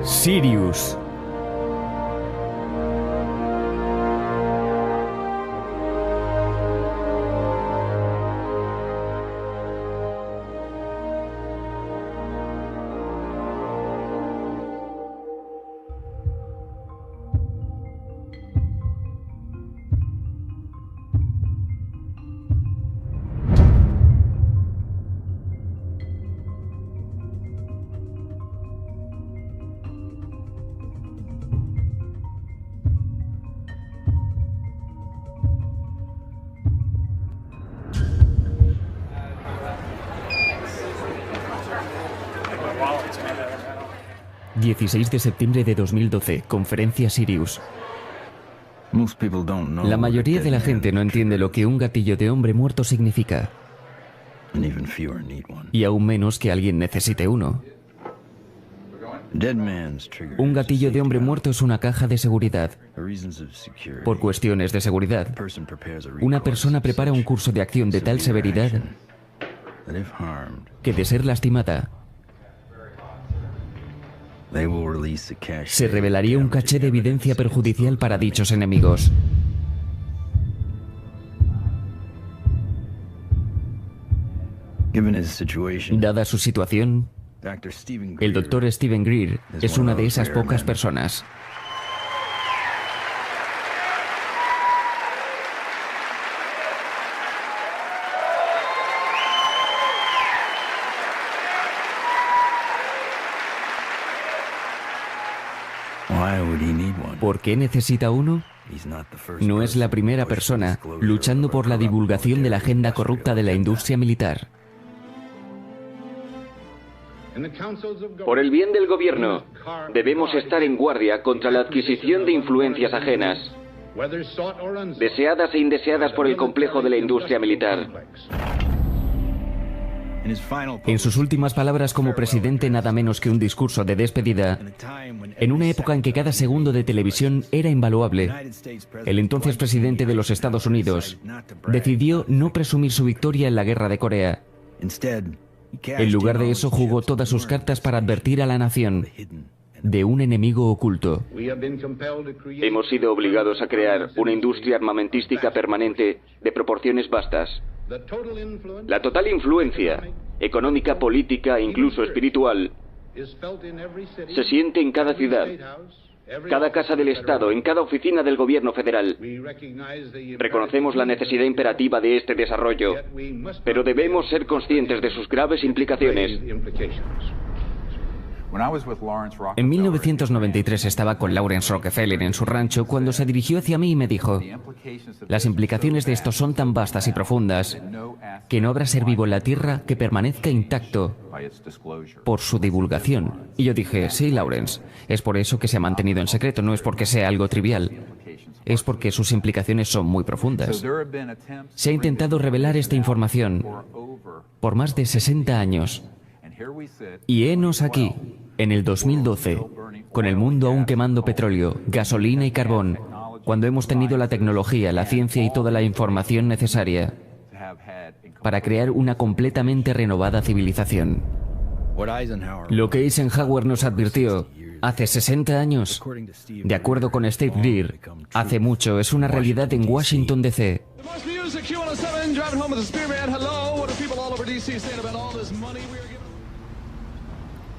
Sirius. ...16 de septiembre de 2012, conferencia Sirius. La mayoría de la gente no entiende lo que un gatillo de hombre muerto significa. Y aún menos que alguien necesite uno. Un gatillo de hombre muerto es una caja de seguridad. Por cuestiones de seguridad, una persona prepara un curso de acción de tal severidad que, de ser lastimada, se revelaría un caché de evidencia perjudicial para dichos enemigos. Dada su situación, el Dr. Steven Greer es una de esas pocas personas. ¿Por qué necesita uno? No es la primera persona luchando por la divulgación de la agenda corrupta de la industria militar. Por el bien del gobierno, debemos estar en guardia contra la adquisición de influencias ajenas, deseadas e indeseadas por el complejo de la industria militar. En sus últimas palabras como presidente, nada menos que un discurso de despedida, en una época en que cada segundo de televisión era invaluable, el entonces presidente de los Estados Unidos decidió no presumir su victoria en la guerra de Corea. En lugar de eso, jugó todas sus cartas para advertir a la nación de un enemigo oculto. Hemos sido obligados a crear una industria armamentística permanente de proporciones vastas. La total influencia económica, política e incluso espiritual se siente en cada ciudad, cada casa del Estado, en cada oficina del gobierno federal. Reconocemos la necesidad imperativa de este desarrollo, pero debemos ser conscientes de sus graves implicaciones. En 1993 estaba con Lawrence Rockefeller en su rancho cuando se dirigió hacia mí y me dijo: las implicaciones de esto son tan vastas y profundas que no habrá ser vivo en la Tierra que permanezca intacto por su divulgación. Y yo dije: sí, Lawrence, es por eso que se ha mantenido en secreto, no es porque sea algo trivial, es porque sus implicaciones son muy profundas. Se ha intentado revelar esta información por más de 60 años. Y henos aquí, en el 2012, con el mundo aún quemando petróleo, gasolina y carbón, cuando hemos tenido la tecnología, la ciencia y toda la información necesaria para crear una completamente renovada civilización. Lo que Eisenhower nos advirtió hace 60 años, de acuerdo con Steve Greer, hace mucho, es una realidad en Washington, D.C.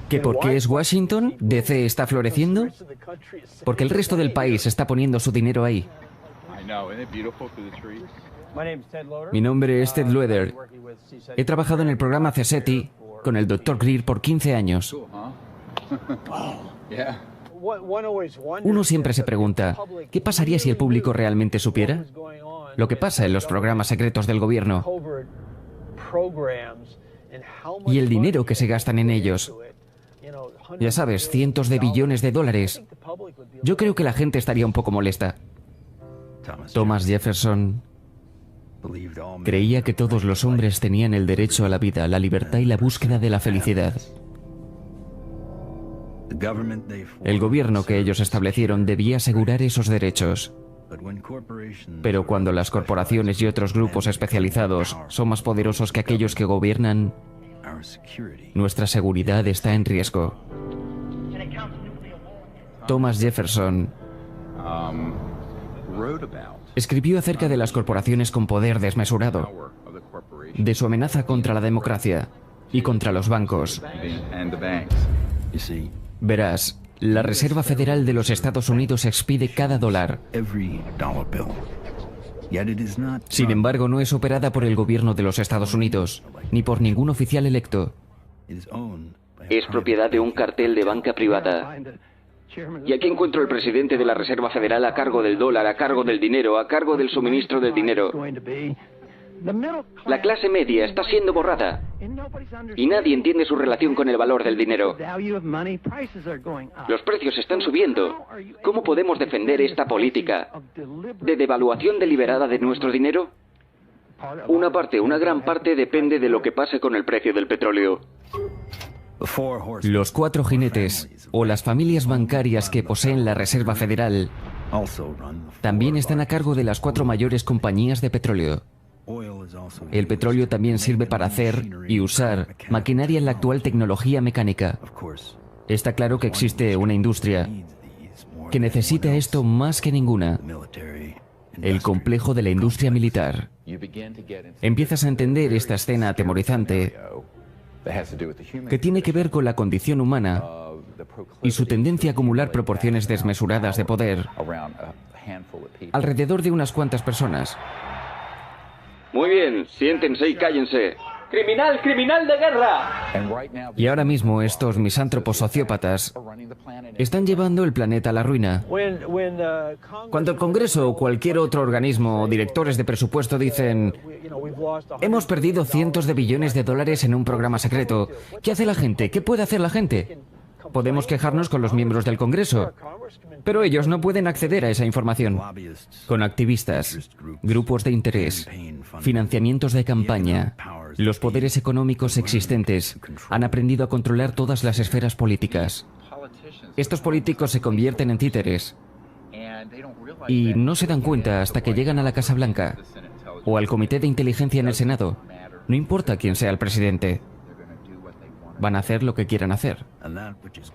¿Que por qué es Washington? ¿D.C. está floreciendo? Porque el resto del país está poniendo su dinero ahí. Mi nombre es Ted Loeder. He trabajado en el programa CSETI con el Dr. Greer por 15 años. Uno siempre se pregunta, ¿qué pasaría si el público realmente supiera lo que pasa en los programas secretos del gobierno y el dinero que se gastan en ellos? Ya sabes, cientos de billones de dólares. Yo creo que la gente estaría un poco molesta. Thomas Jefferson creía que todos los hombres tenían el derecho a la vida, la libertad y la búsqueda de la felicidad. El gobierno que ellos establecieron debía asegurar esos derechos. Pero cuando las corporaciones y otros grupos especializados son más poderosos que aquellos que gobiernan, nuestra seguridad está en riesgo. Thomas Jefferson, escribió acerca de las corporaciones con poder desmesurado, de su amenaza contra la democracia y contra los bancos. Verás, la Reserva Federal de los Estados Unidos expide cada dólar. Sin embargo, no es operada por el gobierno de los Estados Unidos, ni por ningún oficial electo. Es propiedad de un cartel de banca privada. Y aquí encuentro el presidente de la Reserva Federal a cargo del dólar, a cargo del dinero, a cargo del suministro del dinero. La clase media está siendo borrada. Y nadie entiende su relación con el valor del dinero. Los precios están subiendo. ¿Cómo podemos defender esta política de devaluación deliberada de nuestro dinero? Una gran parte depende de lo que pase con el precio del petróleo. Los 4 jinetes, o las familias bancarias que poseen la Reserva Federal, también están a cargo de las 4 mayores compañías de petróleo. El petróleo también sirve para hacer y usar maquinaria en la actual tecnología mecánica. Está claro que existe una industria que necesita esto más que ninguna: el complejo de la industria militar. Empiezas a entender esta escena atemorizante que tiene que ver con la condición humana y su tendencia a acumular proporciones desmesuradas de poder alrededor de unas cuantas personas. Muy bien, siéntense y cállense. ¡Criminal, criminal de guerra! Y ahora mismo estos misántropos sociópatas están llevando el planeta a la ruina. Cuando el Congreso o cualquier otro organismo o directores de presupuesto dicen: hemos perdido cientos de billones de dólares en un programa secreto, ¿qué hace la gente? ¿Qué puede hacer la gente? Podemos quejarnos con los miembros del Congreso, pero ellos no pueden acceder a esa información. Con activistas, grupos de interés, financiamientos de campaña, los poderes económicos existentes han aprendido a controlar todas las esferas políticas. Estos políticos se convierten en títeres y no se dan cuenta hasta que llegan a la Casa Blanca o al Comité de Inteligencia en el Senado. No importa quién sea el presidente. Van a hacer lo que quieran hacer.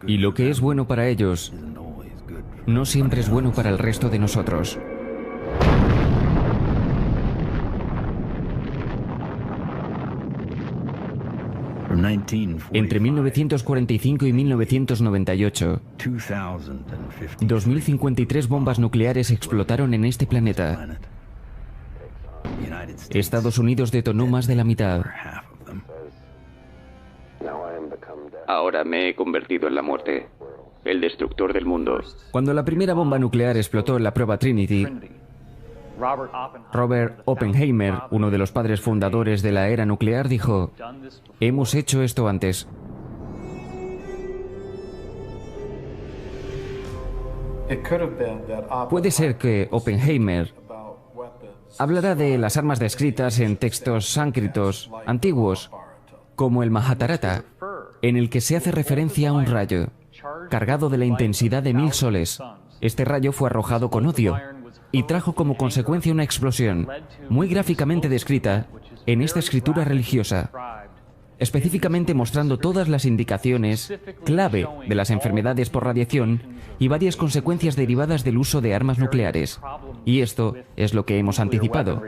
Y lo que es bueno para ellos no siempre es bueno para el resto de nosotros. Entre 1945 y 1998, 2053 bombas nucleares explotaron en este planeta. Estados Unidos detonó más de la mitad. Ahora me he convertido en la muerte, el destructor del mundo. Cuando la primera bomba nuclear explotó en la prueba Trinity, Robert Oppenheimer, uno de los padres fundadores de la era nuclear, dijo: hemos hecho esto antes. Puede ser que Oppenheimer hablará de las armas descritas en textos sánscritos antiguos, como el Mahabharata, en el que se hace referencia a un rayo cargado de la intensidad de 1000 soles. Este rayo fue arrojado con odio y trajo como consecuencia una explosión, muy gráficamente descrita en esta escritura religiosa, específicamente mostrando todas las indicaciones clave de las enfermedades por radiación y varias consecuencias derivadas del uso de armas nucleares. Y esto es lo que hemos anticipado.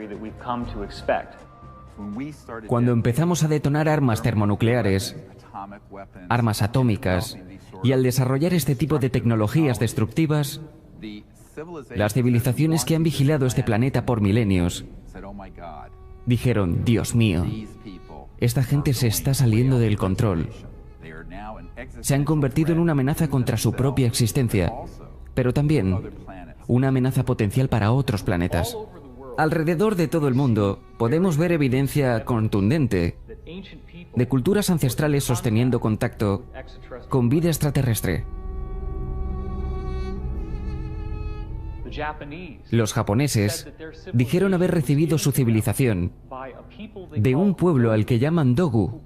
Cuando empezamos a detonar armas termonucleares, armas atómicas, y al desarrollar este tipo de tecnologías destructivas, las civilizaciones que han vigilado este planeta por milenios dijeron: Dios mío, esta gente se está saliendo del control. Se han convertido en una amenaza contra su propia existencia, pero también una amenaza potencial para otros planetas. Alrededor de todo el mundo podemos ver evidencia contundente de culturas ancestrales sosteniendo contacto con vida extraterrestre. Los japoneses dijeron haber recibido su civilización de un pueblo al que llaman Dogu.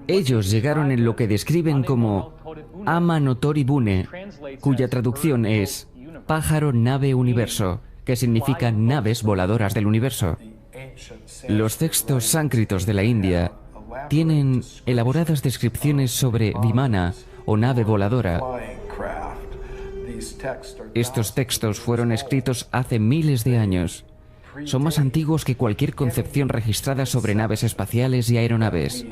Ellos llegaron en lo que describen como Ama no Tori Bune, cuya traducción es pájaro, nave, universo, que significa naves voladoras del universo. Los textos sánscritos de la India tienen elaboradas descripciones sobre Vimana o nave voladora. Estos textos fueron escritos hace miles de años. Son más antiguos que cualquier concepción registrada sobre naves espaciales y aeronaves.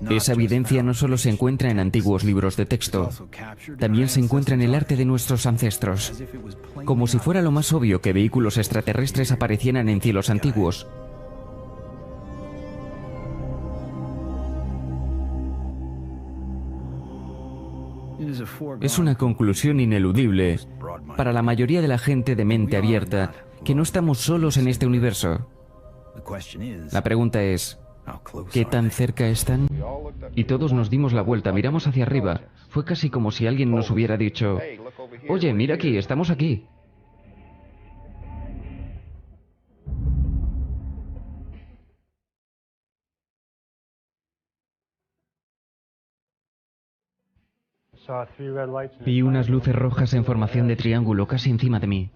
Esa evidencia no solo se encuentra en antiguos libros de texto, también se encuentra en el arte de nuestros ancestros, como si fuera lo más obvio que vehículos extraterrestres aparecieran en cielos antiguos. Es una conclusión ineludible para la mayoría de la gente de mente abierta que no estamos solos en este universo. La pregunta es, ¿qué tan cerca están? Y todos nos dimos la vuelta, miramos hacia arriba. Fue casi como si alguien nos hubiera dicho, oye, mira aquí, estamos aquí. Vi unas luces rojas en formación de triángulo casi encima de mí.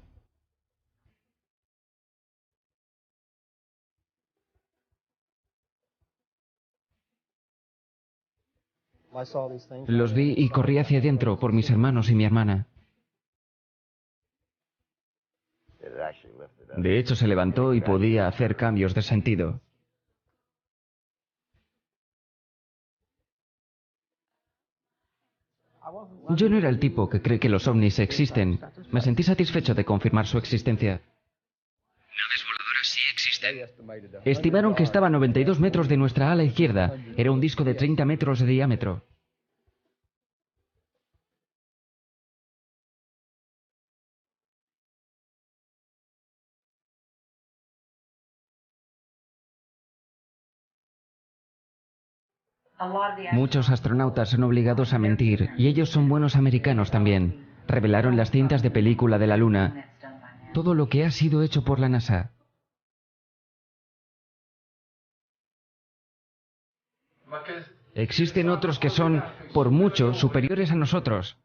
Los vi y corrí hacia adentro por mis hermanos y mi hermana. De hecho, se levantó y podía hacer cambios de sentido. Yo no era el tipo que cree que los ovnis existen. Me sentí satisfecho de confirmar su existencia. Naves voladoras sí existen. Estimaron que estaba a 92 metros de nuestra ala izquierda. Era un disco de 30 metros de diámetro. Muchos astronautas son obligados a mentir, y ellos son buenos americanos también. Revelaron las cintas de película de la Luna. Todo lo que ha sido hecho por la NASA. Existen otros que son, por mucho, superiores a nosotros.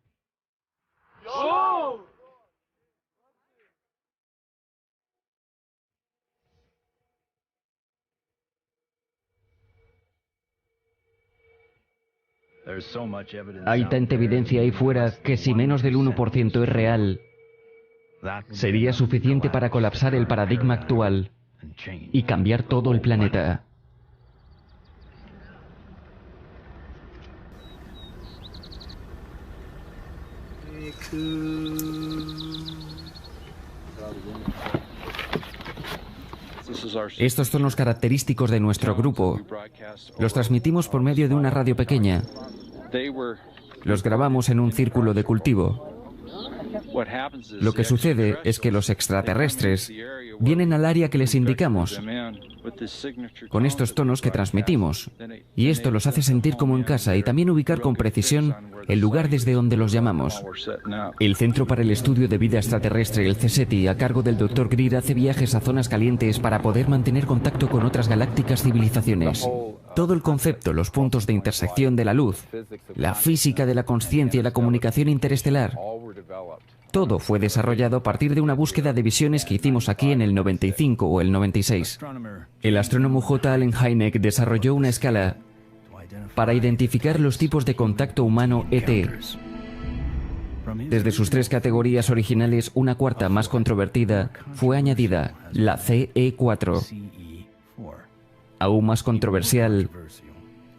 Hay tanta evidencia ahí fuera que si menos del 1% es real, sería suficiente para colapsar el paradigma actual y cambiar todo el planeta. Estos son los característicos de nuestro grupo. Los transmitimos por medio de una radio pequeña. Los grabamos en un círculo de cultivo. Lo que sucede es que los extraterrestres vienen al área que les indicamos, con estos tonos que transmitimos, y esto los hace sentir como en casa y también ubicar con precisión el lugar desde donde los llamamos. El Centro para el Estudio de Vida Extraterrestre, el CSETI, a cargo del Dr. Greer, hace viajes a zonas calientes para poder mantener contacto con otras galácticas civilizaciones. Todo el concepto, los puntos de intersección de la luz, la física de la consciencia y la comunicación interestelar, todo fue desarrollado a partir de una búsqueda de visiones que hicimos aquí en el 95 o el 96. El astrónomo J. Allen Hynek desarrolló una escala para identificar los tipos de contacto humano ET. Desde sus 3 categorías originales, una cuarta más controvertida fue añadida, la CE4. Aún más controversial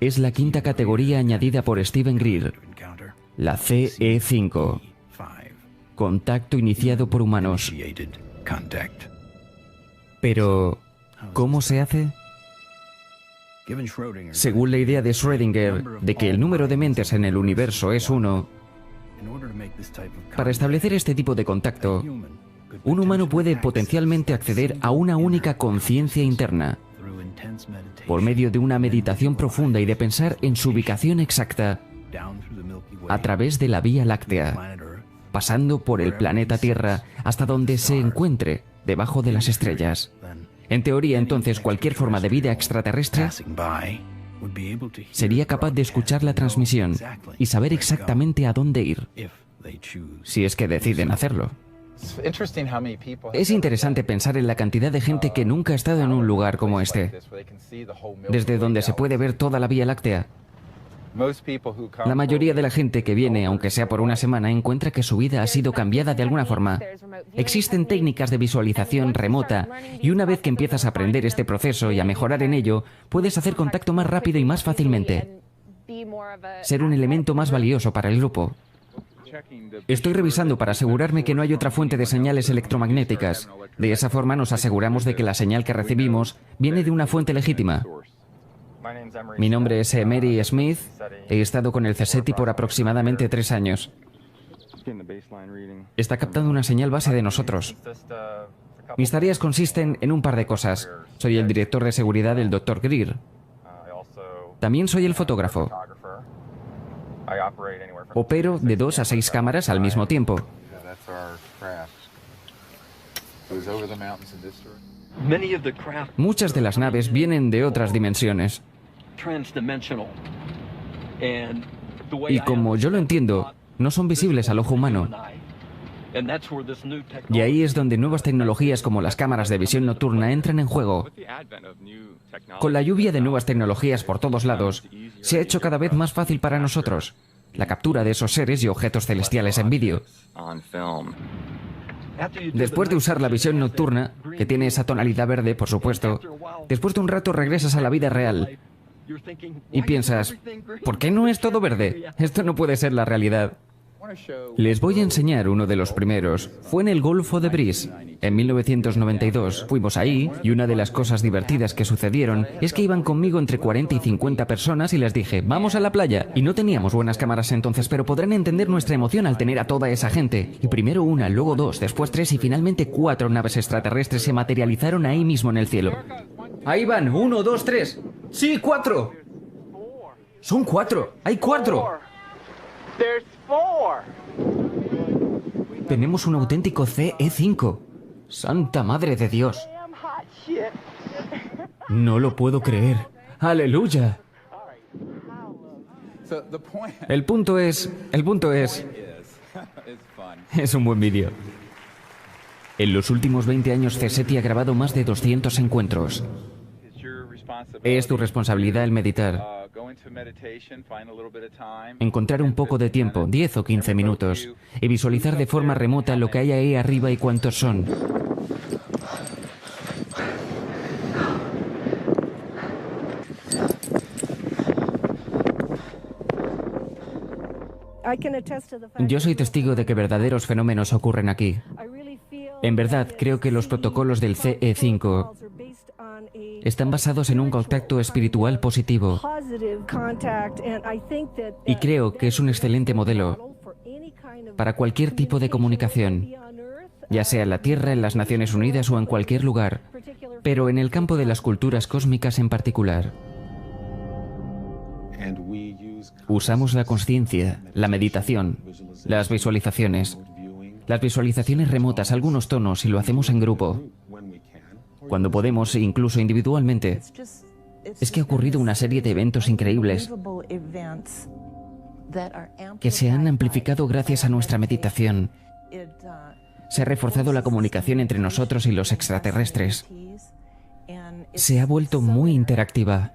es la 5ª categoría añadida por Steven Greer, la CE5. Contacto iniciado por humanos. Pero, ¿cómo se hace? Según la idea de Schrödinger de que el número de mentes en el universo es 1, para establecer este tipo de contacto, un humano puede potencialmente acceder a una única conciencia interna por medio de una meditación profunda y de pensar en su ubicación exacta a través de la Vía Láctea, pasando por el planeta Tierra hasta donde se encuentre, debajo de las estrellas. En teoría, entonces, cualquier forma de vida extraterrestre sería capaz de escuchar la transmisión y saber exactamente a dónde ir, si es que deciden hacerlo. Es interesante pensar en la cantidad de gente que nunca ha estado en un lugar como este, desde donde se puede ver toda la Vía Láctea. La mayoría de la gente que viene, aunque sea por una semana, encuentra que su vida ha sido cambiada de alguna forma. Existen técnicas de visualización remota y una vez que empiezas a aprender este proceso y a mejorar en ello, puedes hacer contacto más rápido y más fácilmente. Ser un elemento más valioso para el grupo. Estoy revisando para asegurarme que no hay otra fuente de señales electromagnéticas. De esa forma nos aseguramos de que la señal que recibimos viene de una fuente legítima. Mi nombre es Emery Smith. He estado con el CSETI por aproximadamente 3 años. Está captando una señal base de nosotros. Mis tareas consisten en un par de cosas. Soy el director de seguridad del Dr. Greer. También soy el fotógrafo. Opero de 2 a 6 cámaras al mismo tiempo. Muchas de las naves vienen de otras dimensiones. Y como yo lo entiendo, no son visibles al ojo humano. Y ahí es donde nuevas tecnologías como las cámaras de visión nocturna entran en juego. Con la lluvia de nuevas tecnologías por todos lados, se ha hecho cada vez más fácil para nosotros la captura de esos seres y objetos celestiales en vídeo. Después de usar la visión nocturna, que tiene esa tonalidad verde, por supuesto, después de un rato regresas a la vida real y piensas, ¿por qué no es todo verde? Esto no puede ser la realidad. Les voy a enseñar uno de los primeros. Fue en el Golfo de Brice, en 1992. Fuimos ahí y una de las cosas divertidas que sucedieron es que iban conmigo entre 40 y 50 personas y les dije, vamos a la playa. Y no teníamos buenas cámaras entonces, pero podrán entender nuestra emoción al tener a toda esa gente. Y primero una, luego 2, después 3 y finalmente 4 naves extraterrestres se materializaron ahí mismo en el cielo. Ahí van, 1, 2, 3. ¡Sí, 4! Son 4, hay 4. Tenemos un auténtico CE5. ¡Santa madre de Dios! No lo puedo creer. ¡Aleluya! El punto es... Es un buen vídeo. En los últimos 20 años, CSETI ha grabado más de 200 encuentros. Es tu responsabilidad el meditar. Encontrar un poco de tiempo, 10 o 15 minutos, y visualizar de forma remota lo que hay ahí arriba y cuántos son. Yo soy testigo de que verdaderos fenómenos ocurren aquí. En verdad, creo que los protocolos del CE5 están basados en un contacto espiritual positivo. Y creo que es un excelente modelo para cualquier tipo de comunicación, ya sea en la Tierra, en las Naciones Unidas o en cualquier lugar, pero en el campo de las culturas cósmicas en particular. Usamos la consciencia, la meditación, las visualizaciones remotas, algunos tonos, y lo hacemos en grupo. Cuando podemos, incluso individualmente. Es que ha ocurrido una serie de eventos increíbles que se han amplificado gracias a nuestra meditación. Se ha reforzado la comunicación entre nosotros y los extraterrestres. Se ha vuelto muy interactiva.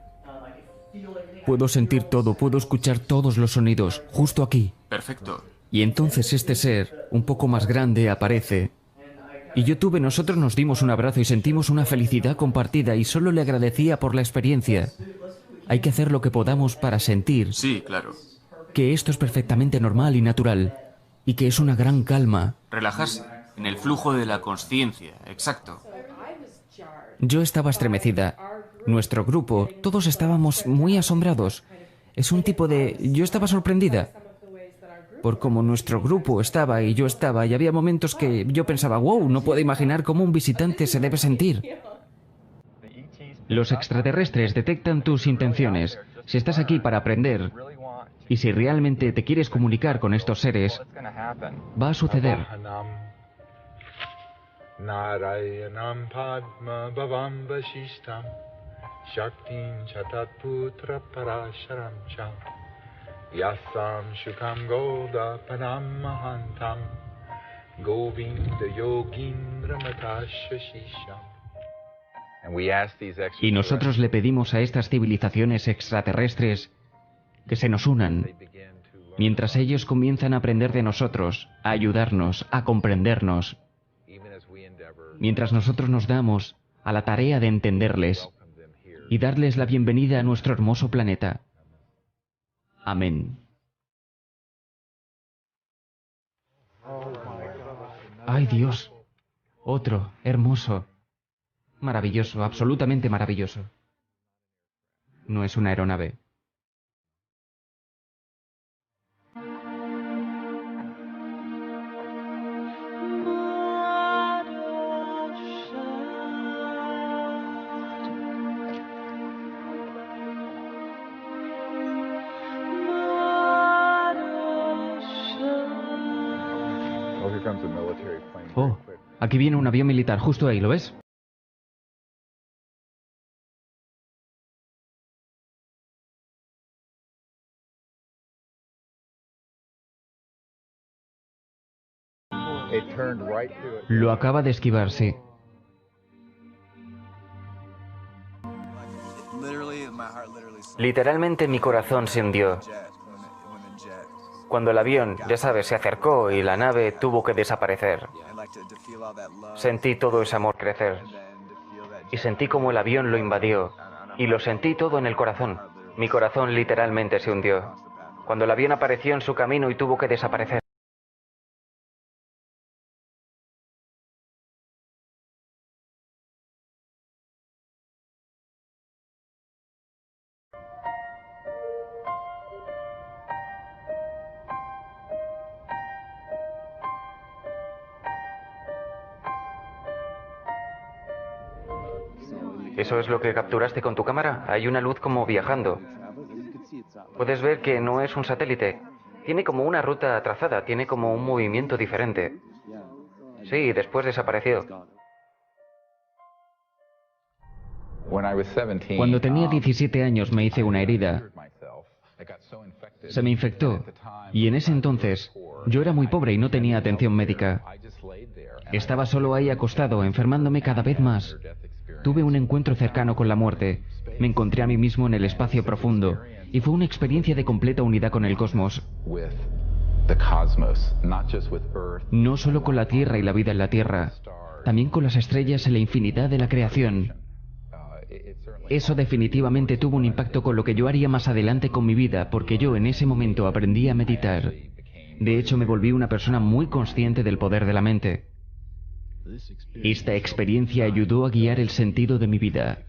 Puedo sentir todo, puedo escuchar todos los sonidos, justo aquí. Perfecto. Y entonces este ser, un poco más grande, aparece. Y nosotros nos dimos un abrazo y sentimos una felicidad compartida y solo le agradecía por la experiencia. Hay que hacer lo que podamos para sentir. Sí, claro. Que esto es perfectamente normal y natural. Y que es una gran calma. Relajarse en el flujo de la consciencia, exacto. Yo estaba estremecida. Nuestro grupo, todos estábamos muy asombrados. Es un tipo de... Yo estaba sorprendida. Por cómo nuestro grupo estaba y yo estaba, y había momentos que yo pensaba, wow, no puedo imaginar cómo un visitante se debe sentir. Los extraterrestres detectan tus intenciones. Si estás aquí para aprender, y si realmente te quieres comunicar con estos seres, va a suceder. Yasam Shukam Goda Panam Mahantam Govinda Yogindra Matashashisham. Y nosotros le pedimos a estas civilizaciones extraterrestres que se nos unan, mientras ellos comienzan a aprender de nosotros, a ayudarnos, a comprendernos, mientras nosotros nos damos a la tarea de entenderles y darles la bienvenida a nuestro hermoso planeta. Amén. ¡Ay, Dios! Otro, hermoso, maravilloso, absolutamente maravilloso. No es una aeronave. Oh, aquí viene un avión militar, justo ahí, ¿lo ves? Lo acaba de esquivar, sí. Literalmente mi corazón se hundió. Cuando el avión, ya sabes, se acercó y la nave tuvo que desaparecer. Sentí todo ese amor crecer. Y sentí como el avión lo invadió. Y lo sentí todo en el corazón. Mi corazón literalmente se hundió. Cuando el avión apareció en su camino y tuvo que desaparecer. ¿Eso es lo que capturaste con tu cámara? Hay una luz como viajando. Puedes ver que no es un satélite. Tiene como una ruta trazada, tiene como un movimiento diferente. Sí, después desapareció. Cuando tenía 17 años me hice una herida. Se me infectó. Y en ese entonces, yo era muy pobre y no tenía atención médica. Estaba solo ahí acostado, enfermándome cada vez más. Tuve un encuentro cercano con la muerte. Me encontré a mí mismo en el espacio profundo. Y fue una experiencia de completa unidad con el cosmos. No solo con la Tierra y la vida en la Tierra, también con las estrellas en la infinidad de la creación. Eso definitivamente tuvo un impacto con lo que yo haría más adelante con mi vida, porque yo en ese momento aprendí a meditar. De hecho, me volví una persona muy consciente del poder de la mente. Esta experiencia ayudó a guiar el sentido de mi vida.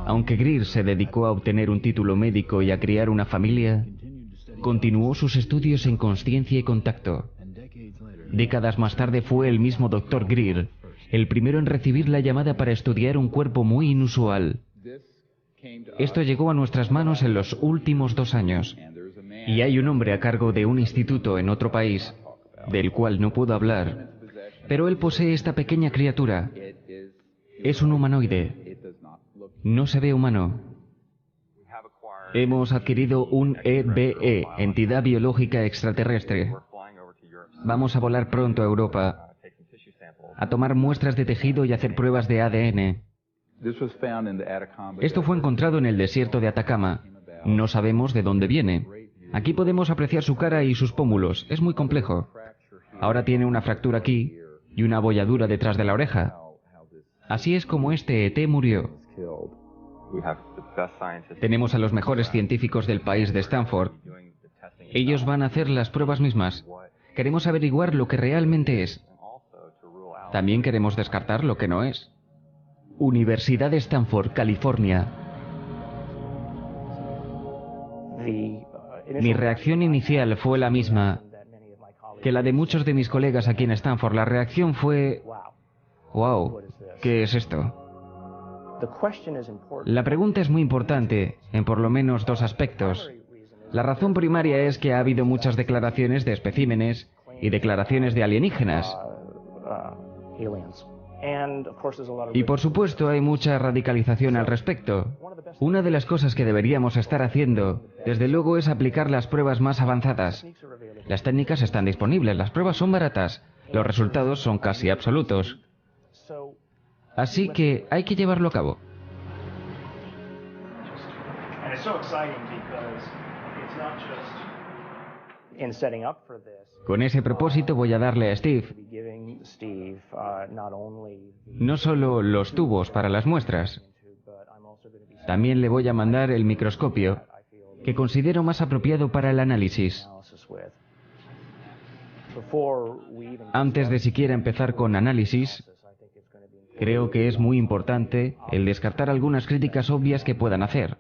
Aunque Greer se dedicó a obtener un título médico y a criar una familia, continuó sus estudios en consciencia y contacto. Décadas más tarde fue el mismo Dr. Greer el primero en recibir la llamada para estudiar un cuerpo muy inusual. Esto llegó a nuestras manos en los últimos 2 años. Y hay un hombre a cargo de un instituto en otro país, del cual no puedo hablar, pero él posee esta pequeña criatura. Es un humanoide. No se ve humano. Hemos adquirido un EBE, entidad biológica extraterrestre. Vamos a volar pronto a Europa, a tomar muestras de tejido y hacer pruebas de ADN. Esto fue encontrado en el desierto de Atacama. No sabemos de dónde viene. Aquí podemos apreciar su cara y sus pómulos. Es muy complejo. Ahora tiene una fractura aquí y una abolladura detrás de la oreja. Así es como este ET murió. Tenemos a los mejores científicos del país de Stanford. Ellos van a hacer las pruebas mismas. Queremos averiguar lo que realmente es. También queremos descartar lo que no es. Universidad de Stanford, California. Mi reacción inicial fue la misma que la de muchos de mis colegas aquí en Stanford. La reacción fue... ¡Wow! ¿Qué es esto? La pregunta es muy importante, en por lo menos 2 aspectos. La razón primaria es que ha habido muchas declaraciones de especímenes y declaraciones de alienígenas. Y por supuesto hay mucha radicalización al respecto. Una de las cosas que deberíamos estar haciendo, desde luego, es aplicar las pruebas más avanzadas. Las técnicas están disponibles, las pruebas son baratas, los resultados son casi absolutos. Así que hay que llevarlo a cabo. Con ese propósito voy a darle a Steve no solo los tubos para las muestras, también le voy a mandar el microscopio que considero más apropiado para el análisis. Antes de siquiera empezar con análisis, creo que es muy importante el descartar algunas críticas obvias que puedan hacer.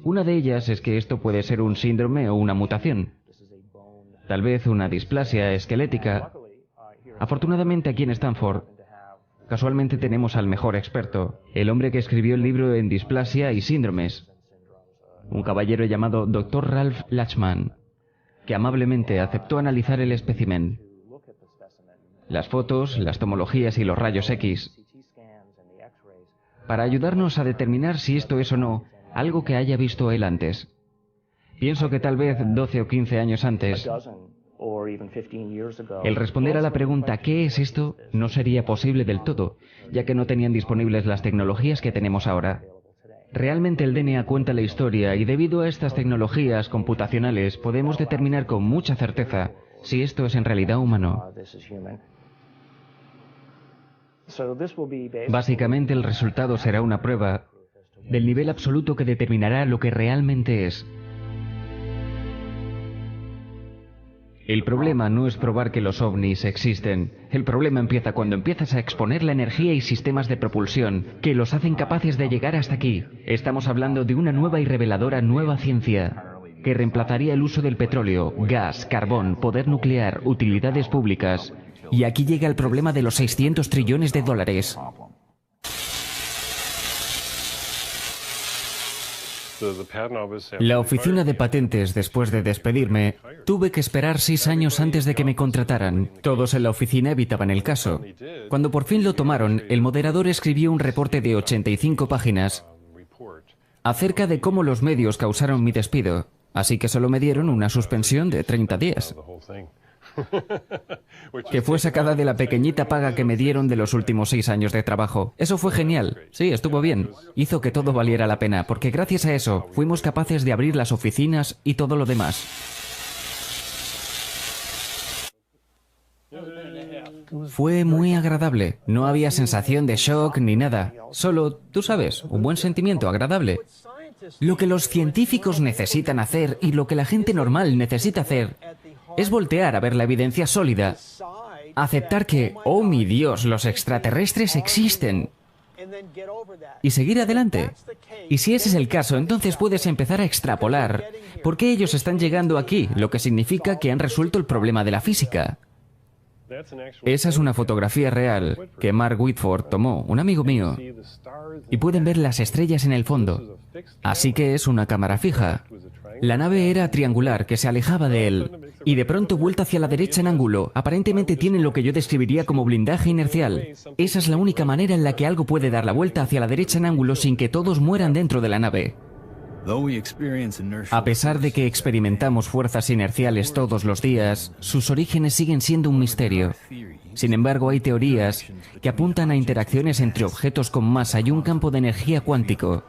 Una de ellas es que esto puede ser un síndrome o una mutación. Tal vez una displasia esquelética. Afortunadamente aquí en Stanford, casualmente tenemos al mejor experto, el hombre que escribió el libro en displasia y síndromes, un caballero llamado Dr. Ralph Lachman, que amablemente aceptó analizar el espécimen. Las fotos, las tomologías y los rayos X, para ayudarnos a determinar si esto es o no algo que haya visto él antes. Pienso que tal vez 12 o 15 años antes, el responder a la pregunta ¿qué es esto? No sería posible del todo, ya que no tenían disponibles las tecnologías que tenemos ahora. Realmente el DNA cuenta la historia y debido a estas tecnologías computacionales podemos determinar con mucha certeza si esto es en realidad humano. Básicamente el resultado será una prueba del nivel absoluto que determinará lo que realmente es. El problema no es probar que los ovnis existen. El problema empieza cuando empiezas a exponer la energía y sistemas de propulsión que los hacen capaces de llegar hasta aquí. Estamos hablando de una nueva y reveladora nueva ciencia que reemplazaría el uso del petróleo, gas, carbón, poder nuclear, utilidades públicas. Y aquí llega el problema de los 600 trillones de dólares. La oficina de patentes, después de despedirme, tuve que esperar 6 años antes de que me contrataran. Todos en la oficina evitaban el caso. Cuando por fin lo tomaron, el moderador escribió un reporte de 85 páginas acerca de cómo los medios causaron mi despido. Así que solo me dieron una suspensión de 30 días. Que fue sacada de la pequeñita paga que me dieron de los últimos 6 años de trabajo. Eso fue genial. Sí, estuvo bien. Hizo que todo valiera la pena, porque gracias a eso fuimos capaces de abrir las oficinas y todo lo demás. Fue muy agradable. No había sensación de shock ni nada. Solo, tú sabes, un buen sentimiento agradable. Lo que los científicos necesitan hacer y lo que la gente normal necesita hacer es voltear a ver la evidencia sólida, aceptar que, oh mi Dios, los extraterrestres existen, y seguir adelante. Y si ese es el caso, entonces puedes empezar a extrapolar por qué ellos están llegando aquí, lo que significa que han resuelto el problema de la física. Esa es una fotografía real que Mark Whitford tomó, un amigo mío, y pueden ver las estrellas en el fondo. Así que es una cámara fija. La nave era triangular, que se alejaba de él, y de pronto vuelta hacia la derecha en ángulo. Aparentemente tienen lo que yo describiría como blindaje inercial. Esa es la única manera en la que algo puede dar la vuelta hacia la derecha en ángulo sin que todos mueran dentro de la nave. A pesar de que experimentamos fuerzas inerciales todos los días, sus orígenes siguen siendo un misterio. Sin embargo, hay teorías que apuntan a interacciones entre objetos con masa y un campo de energía cuántico.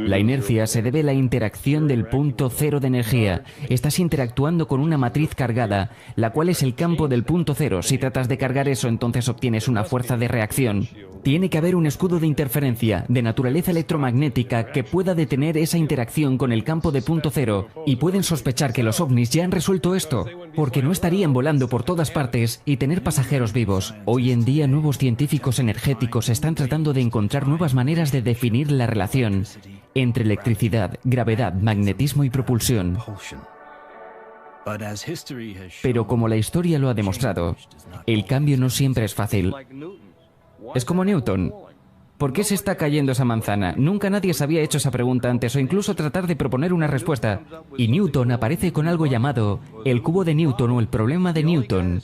La inercia se debe a la interacción del punto cero de energía. Estás interactuando con una matriz cargada, la cual es el campo del punto cero. Si tratas de cargar eso, entonces obtienes una fuerza de reacción. Tiene que haber un escudo de interferencia, de naturaleza electromagnética, que pueda detener esa interacción con el campo de punto cero. Y pueden sospechar que los ovnis ya han resuelto esto, porque no estarían volando por todas partes y tener pasajeros vivos. Hoy en día, nuevos científicos energéticos están tratando de encontrar nuevas maneras de definir la relación entre electricidad, gravedad, magnetismo y propulsión. Pero como la historia lo ha demostrado, el cambio no siempre es fácil. Es como Newton. ¿Por qué se está cayendo esa manzana? Nunca nadie se había hecho esa pregunta antes o incluso tratar de proponer una respuesta. Y Newton aparece con algo llamado el cubo de Newton o el problema de Newton.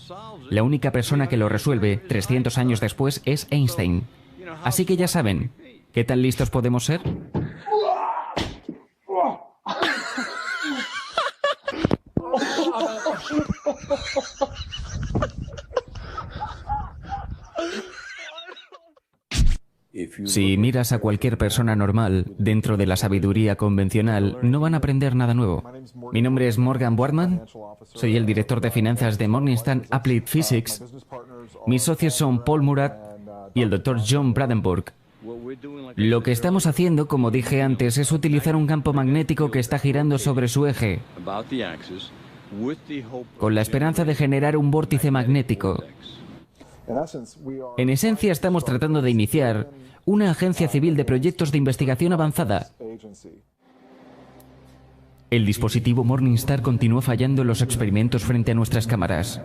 La única persona que lo resuelve 300 años después es Einstein. Así que ya saben, ¿qué tan listos podemos ser? Si miras a cualquier persona normal dentro de la sabiduría convencional, no van a aprender nada nuevo. Mi nombre es Morgan Boardman, soy el director de finanzas de Morningstar Applied Physics. Mis socios son Paul Murat y el Dr. John Bradenburg. Lo que estamos haciendo, como dije antes, es utilizar un campo magnético que está girando sobre su eje, con la esperanza de generar un vórtice magnético. En esencia, estamos tratando de iniciar una agencia civil de proyectos de investigación avanzada. El dispositivo Morningstar continúa fallando en los experimentos frente a nuestras cámaras.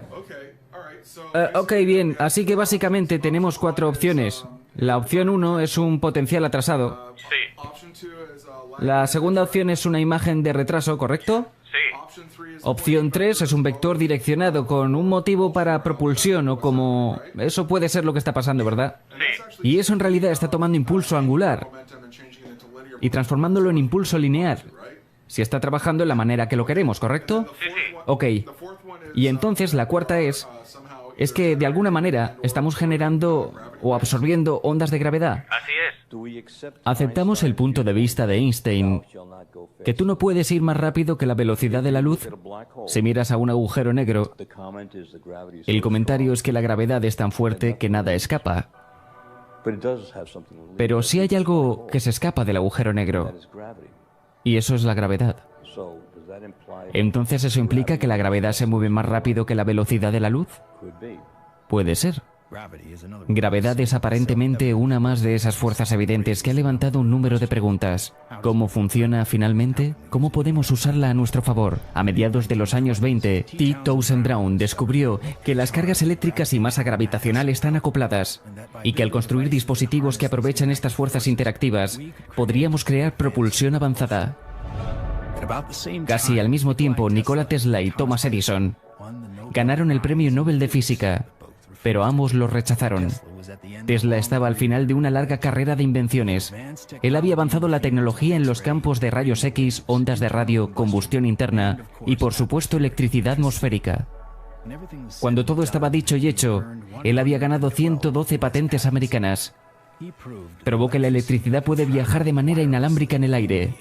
Ok, bien, así que básicamente tenemos 4 opciones. La opción 1 es un potencial atrasado. Sí. La segunda opción es una imagen de retraso, ¿correcto? Sí. Opción 3 es un vector direccionado con un motivo para propulsión o como... Eso puede ser lo que está pasando, ¿verdad? Sí. Y eso en realidad está tomando impulso angular y transformándolo en impulso lineal. Si está trabajando en la manera que lo queremos, ¿correcto? Sí, sí. Ok. Y entonces la cuarta es que de alguna manera estamos generando o absorbiendo ondas de gravedad. Así es. Aceptamos el punto de vista de Einstein, que tú no puedes ir más rápido que la velocidad de la luz. Si miras a un agujero negro, el comentario es que la gravedad es tan fuerte que nada escapa. Pero sí hay algo que se escapa del agujero negro, y eso es la gravedad. Entonces, ¿eso implica que la gravedad se mueve más rápido que la velocidad de la luz? Puede ser. Gravedad es aparentemente una más de esas fuerzas evidentes que ha levantado un número de preguntas. ¿Cómo funciona finalmente? ¿Cómo podemos usarla a nuestro favor? A mediados de los años 20, T. Townsend Brown descubrió que las cargas eléctricas y masa gravitacional están acopladas y que al construir dispositivos que aprovechan estas fuerzas interactivas, podríamos crear propulsión avanzada. Casi al mismo tiempo, Nikola Tesla y Thomas Edison ganaron el Premio Nobel de Física, pero ambos lo rechazaron. Tesla estaba al final de una larga carrera de invenciones. Él había avanzado la tecnología en los campos de rayos X, ondas de radio, combustión interna y, por supuesto, electricidad atmosférica. Cuando todo estaba dicho y hecho, él había ganado 112 patentes americanas. Probó que la electricidad puede viajar de manera inalámbrica en el aire.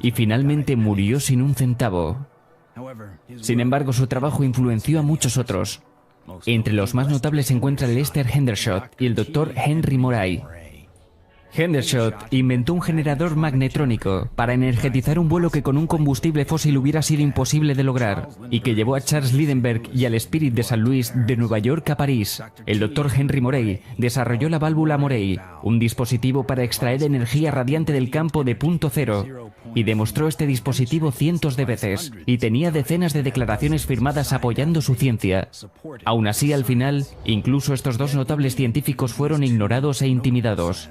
Y finalmente murió sin un centavo. Sin embargo, su trabajo influenció a muchos otros. Entre los más notables se encuentran Lester Hendershot y el Dr. Henry Moray. Hendershot inventó un generador magnetrónico para energetizar un vuelo que con un combustible fósil hubiera sido imposible de lograr y que llevó a Charles Lindbergh y al Spirit de San Luis de Nueva York a París. El Dr. Henry Moray desarrolló la válvula Moray, un dispositivo para extraer energía radiante del campo de punto cero, y demostró este dispositivo cientos de veces y tenía decenas de declaraciones firmadas apoyando su ciencia. Aún así, al final, incluso estos dos notables científicos fueron ignorados e intimidados.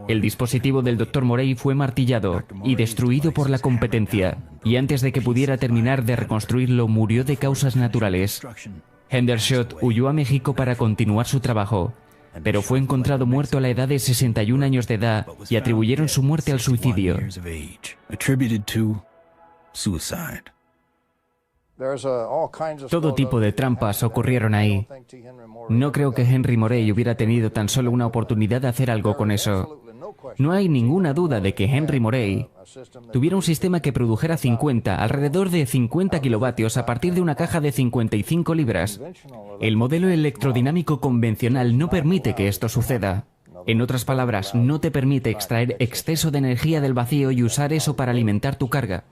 El dispositivo del Dr. Moray fue martillado y destruido por la competencia, y antes de que pudiera terminar de reconstruirlo murió de causas naturales. Hendershot huyó a México para continuar su trabajo, pero fue encontrado muerto a la edad de 61 años de edad y atribuyeron su muerte al suicidio. Todo tipo de trampas ocurrieron ahí. No creo que Henry Moray hubiera tenido tan solo una oportunidad de hacer algo con eso. No hay ninguna duda de que Henry Moray tuviera un sistema que produjera alrededor de 50 kilovatios a partir de una caja de 55 libras. El modelo electrodinámico convencional no permite que esto suceda. En otras palabras, no te permite extraer exceso de energía del vacío y usar eso para alimentar tu carga.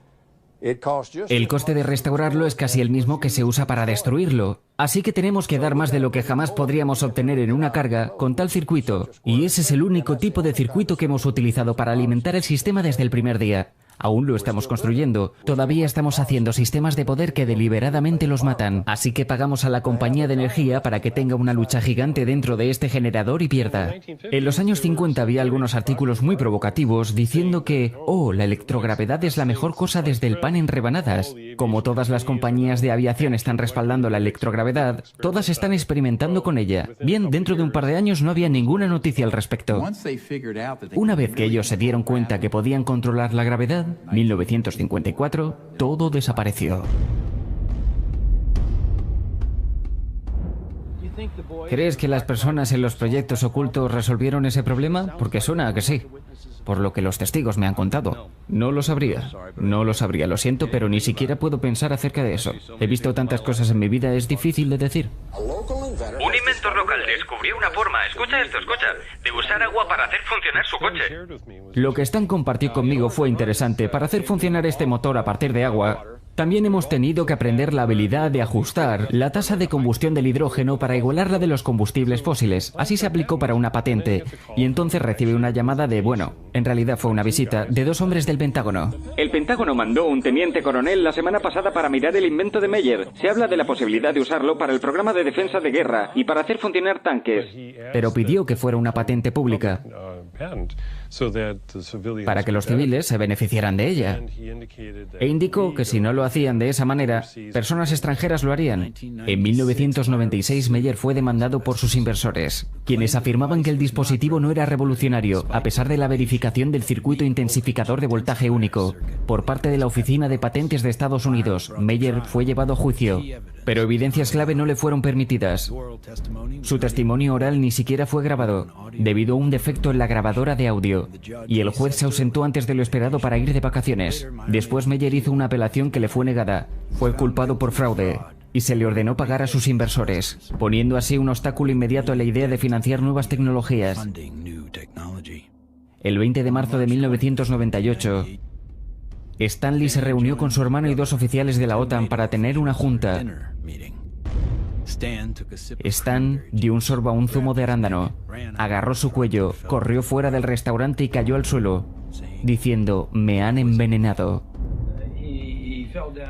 El coste de restaurarlo es casi el mismo que se usa para destruirlo. Así que tenemos que dar más de lo que jamás podríamos obtener en una carga con tal circuito. Y ese es el único tipo de circuito que hemos utilizado para alimentar el sistema desde el primer día. Aún lo estamos construyendo. Todavía estamos haciendo sistemas de poder que deliberadamente los matan. Así que pagamos a la compañía de energía para que tenga una lucha gigante dentro de este generador y pierda. En los años 50 había algunos artículos muy provocativos diciendo que, la electrogravedad es la mejor cosa desde el pan en rebanadas. Como todas las compañías de aviación están respaldando la electrogravedad, todas están experimentando con ella. Bien, dentro de un par de años no había ninguna noticia al respecto. Una vez que ellos se dieron cuenta que podían controlar la gravedad, 1954, todo desapareció. ¿Crees que las personas en los proyectos ocultos resolvieron ese problema? Porque suena a que sí. Por lo que los testigos me han contado. No lo sabría. No lo sabría, lo siento, pero ni siquiera puedo pensar acerca de eso. He visto tantas cosas en mi vida, es difícil de decir. Un inventor local descubrió una forma, escucha esto, de usar agua para hacer funcionar su coche. Lo que Stan compartió conmigo fue interesante. Para hacer funcionar este motor a partir de agua, también hemos tenido que aprender la habilidad de ajustar la tasa de combustión del hidrógeno para igualar la de los combustibles fósiles. Así se aplicó para una patente. Y entonces recibe una llamada de, bueno, en realidad fue una visita, de 2 hombres del Pentágono. El Pentágono mandó un teniente coronel la semana pasada para mirar el invento de Meyer. Se habla de la posibilidad de usarlo para el programa de defensa de guerra y para hacer funcionar tanques. Pero pidió que fuera una patente pública para que los civiles se beneficiaran de ella. E indicó que si no lo hacían de esa manera, personas extranjeras lo harían. En 1996, Meyer fue demandado por sus inversores, quienes afirmaban que el dispositivo no era revolucionario, a pesar de la verificación del circuito intensificador de voltaje único. Por parte de la Oficina de Patentes de Estados Unidos, Meyer fue llevado a juicio, pero evidencias clave no le fueron permitidas. Su testimonio oral ni siquiera fue grabado, debido a un defecto en la grabadora de audio, y el juez se ausentó antes de lo esperado para ir de vacaciones. Después Meyer hizo una apelación que le fue negada. Fue culpado por fraude y se le ordenó pagar a sus inversores, poniendo así un obstáculo inmediato a la idea de financiar nuevas tecnologías. El 20 de marzo de 1998, Stanley se reunió con su hermano y 2 oficiales de la OTAN para tener una junta. Stan dio un sorbo a un zumo de arándano, agarró su cuello, corrió fuera del restaurante y cayó al suelo, diciendo, «Me han envenenado».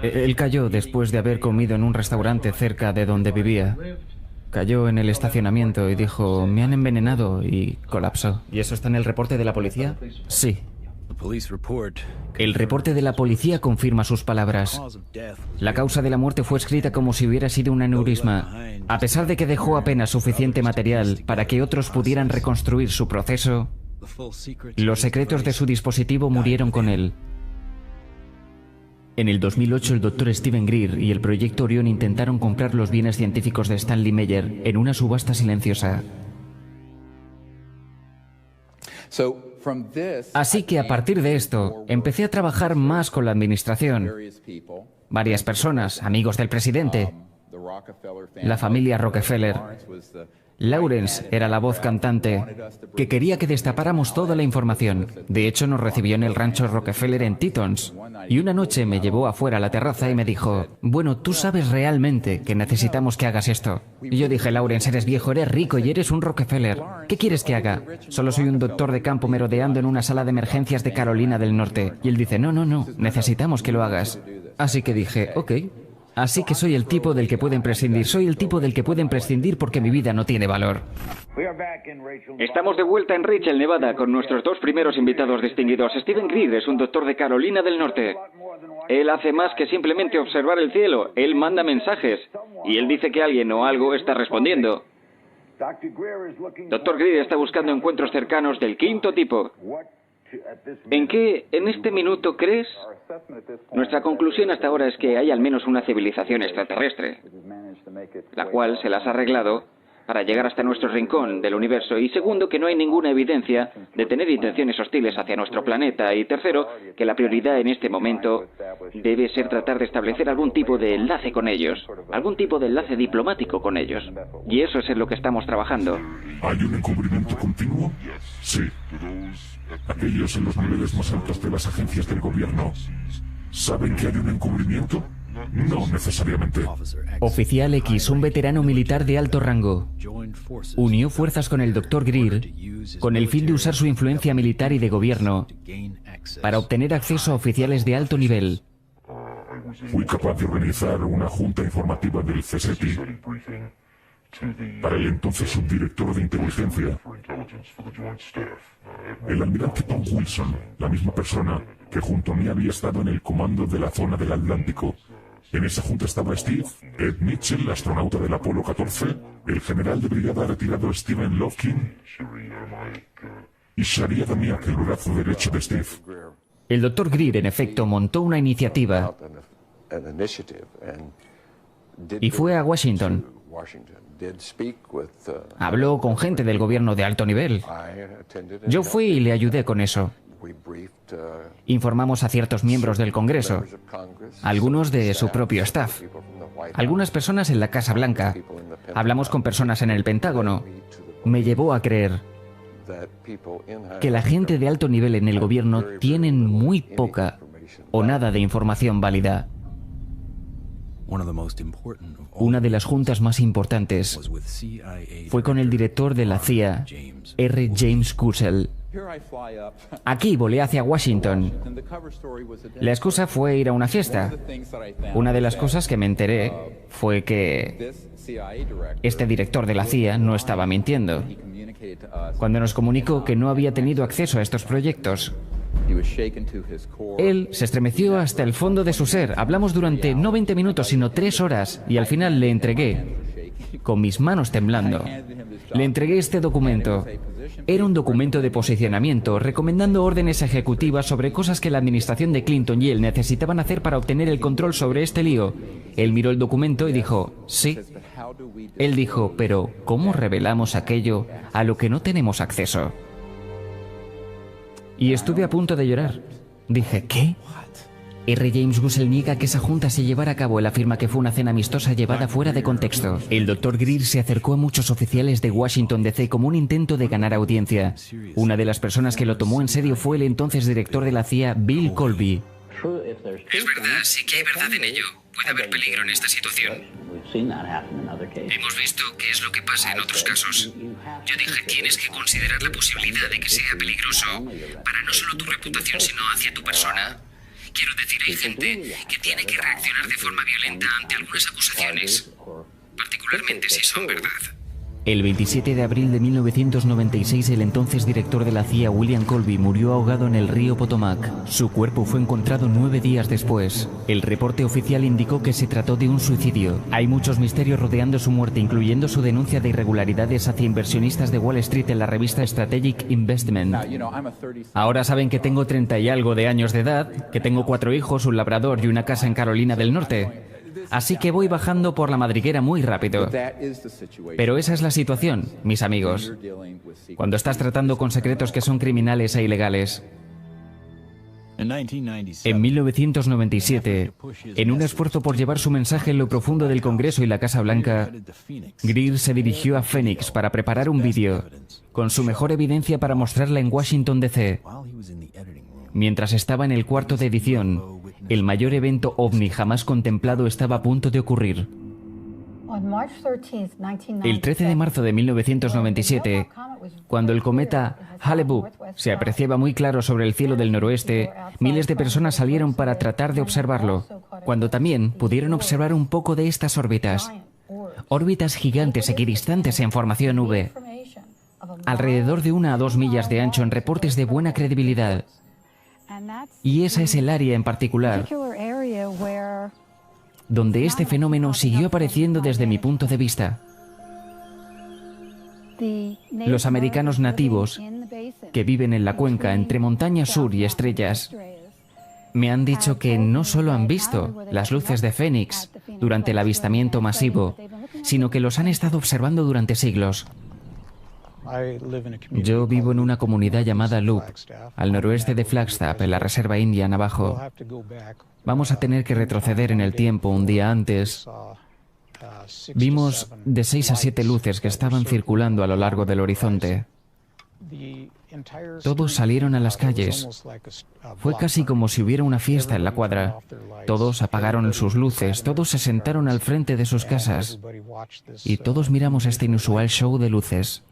Él cayó después de haber comido en un restaurante cerca de donde vivía. Cayó en el estacionamiento y dijo, «Me han envenenado», y colapsó. ¿Y eso está en el reporte de la policía? Sí. El reporte de la policía confirma sus palabras. La causa de la muerte fue escrita como si hubiera sido un aneurisma, a pesar de que dejó apenas suficiente material para que otros pudieran reconstruir su proceso. Los secretos de su dispositivo murieron con él. En el 2008, el Dr. Steven Greer y el Proyecto Orión intentaron comprar los bienes científicos de Stanley Meyer en una subasta silenciosa. Así que a partir de esto, empecé a trabajar más con la administración. Varias personas, amigos del presidente, la familia Rockefeller. Lawrence era la voz cantante que quería que destapáramos toda la información. De hecho, nos recibió en el rancho Rockefeller en Tetons. Y una noche me llevó afuera a la terraza y me dijo, «Bueno, tú sabes realmente que necesitamos que hagas esto». Y yo dije, «Lawrence, eres viejo, eres rico y eres un Rockefeller. ¿Qué quieres que haga? Solo soy un doctor de campo merodeando en una sala de emergencias de Carolina del Norte». Y él dice, «No, necesitamos que lo hagas». Así que dije, «Ok». Así que soy el tipo del que pueden prescindir. Soy el tipo del que pueden prescindir porque mi vida no tiene valor. Estamos de vuelta en Rachel, Nevada, con nuestros 2 primeros invitados distinguidos. Steven Greer es un doctor de Carolina del Norte. Él hace más que simplemente observar el cielo. Él manda mensajes. Y él dice que alguien o algo está respondiendo. Dr. Greer está buscando encuentros cercanos del 5º tipo. ¿En qué, en este minuto, crees? Nuestra conclusión hasta ahora es que hay al menos una civilización extraterrestre, la cual se las ha arreglado para llegar hasta nuestro rincón del universo. Y segundo, que no hay ninguna evidencia de tener intenciones hostiles hacia nuestro planeta. Y tercero, que la prioridad en este momento debe ser tratar de establecer algún tipo de enlace con ellos, algún tipo de enlace diplomático con ellos. Y eso es en lo que estamos trabajando. ¿Hay un encubrimiento continuo? Sí. Aquellos en los niveles más altos de las agencias del gobierno, ¿saben que hay un encubrimiento? No necesariamente. Oficial X, un veterano militar de alto rango, unió fuerzas con el Dr. Greer con el fin de usar su influencia militar y de gobierno para obtener acceso a oficiales de alto nivel. Fui capaz de organizar una junta informativa del CSETI para el entonces subdirector de inteligencia, el almirante Tom Wilson, la misma persona que junto a mí había estado en el comando de la zona del Atlántico. En esa junta estaba Steve, Ed Mitchell, astronauta del Apolo 14, el general de brigada retirado Stephen Lofkin y Sharia Damiak, el brazo derecho de Steve. El Dr. Greer, en efecto, montó una iniciativa y fue a Washington. Habló con gente del gobierno de alto nivel. Yo fui y le ayudé con eso. Informamos a ciertos miembros del Congreso, algunos de su propio staff, algunas personas en la Casa Blanca. Hablamos con personas en el Pentágono. Me llevó a creer que la gente de alto nivel en el gobierno tienen muy poca o nada de información válida. Una de las juntas más importantes fue con el director de la CIA, R. James Kussel. Aquí volé hacia Washington. La excusa fue ir a una fiesta. Una de las cosas que me enteré fue que este director de la CIA no estaba mintiendo. Cuando nos comunicó que no había tenido acceso a estos proyectos, él se estremeció hasta el fondo de su ser. Hablamos durante no 20 minutos, sino 3 horas, y al final le entregué, con mis manos temblando, le entregué este documento. Era un documento de posicionamiento, recomendando órdenes ejecutivas sobre cosas que la administración de Clinton y él necesitaban hacer para obtener el control sobre este lío. Él miró el documento y dijo, sí. Él dijo, pero ¿cómo revelamos aquello a lo que no tenemos acceso? Y estuve a punto de llorar. Dije, ¿qué? R. James Kussel niega que esa junta se llevara a cabo. Él afirma que fue una cena amistosa llevada fuera de contexto. El Dr. Greer se acercó a muchos oficiales de Washington D.C. como un intento de ganar audiencia. Una de las personas que lo tomó en serio fue el entonces director de la CIA, Bill Colby. Es verdad, sí que hay verdad en ello. Puede haber peligro en esta situación. Hemos visto qué es lo que pasa en otros casos. Yo dije, tienes que considerar la posibilidad de que sea peligroso para no solo tu reputación, sino hacia tu persona. Quiero decir, hay gente que tiene que reaccionar de forma violenta ante algunas acusaciones, particularmente si son verdad. El 27 de abril de 1996, el entonces director de la CIA, William Colby, murió ahogado en el río Potomac. Su cuerpo fue encontrado 9 días después. El reporte oficial indicó que se trató de un suicidio. Hay muchos misterios rodeando su muerte, incluyendo su denuncia de irregularidades hacia inversionistas de Wall Street en la revista Strategic Investment. Ahora saben que tengo 30 y algo de años de edad, que tengo 4 hijos, un labrador y una casa en Carolina del Norte. Así que voy bajando por la madriguera muy rápido. Pero esa es la situación, mis amigos, cuando estás tratando con secretos que son criminales e ilegales. En 1997, en un esfuerzo por llevar su mensaje en lo profundo del Congreso y la Casa Blanca, Greer se dirigió a Phoenix para preparar un vídeo, con su mejor evidencia para mostrarla en Washington, D.C. Mientras estaba en el cuarto de edición, el mayor evento ovni jamás contemplado estaba a punto de ocurrir. El 13 de marzo de 1997, cuando el cometa Hale-Bopp se apreciaba muy claro sobre el cielo del noroeste, miles de personas salieron para tratar de observarlo, cuando también pudieron observar un poco de estas órbitas. Órbitas gigantes equidistantes en formación V, alrededor de 1 a 2 millas de ancho en reportes de buena credibilidad. Y esa es el área en particular donde este fenómeno siguió apareciendo desde mi punto de vista. Los americanos nativos que viven en la cuenca entre Montaña Sur y Estrellas me han dicho que no solo han visto las luces de Fénix durante el avistamiento masivo, sino que los han estado observando durante siglos. Yo vivo en una comunidad llamada Loop, al noroeste de Flagstaff, en la reserva india Navajo. Vamos a tener que retroceder en el tiempo un día antes. Vimos de 6 a 7 luces que estaban circulando a lo largo del horizonte. Todos salieron a las calles. Fue casi como si hubiera una fiesta en la cuadra. Todos apagaron sus luces, todos se sentaron al frente de sus casas y todos miramos este inusual show de luces.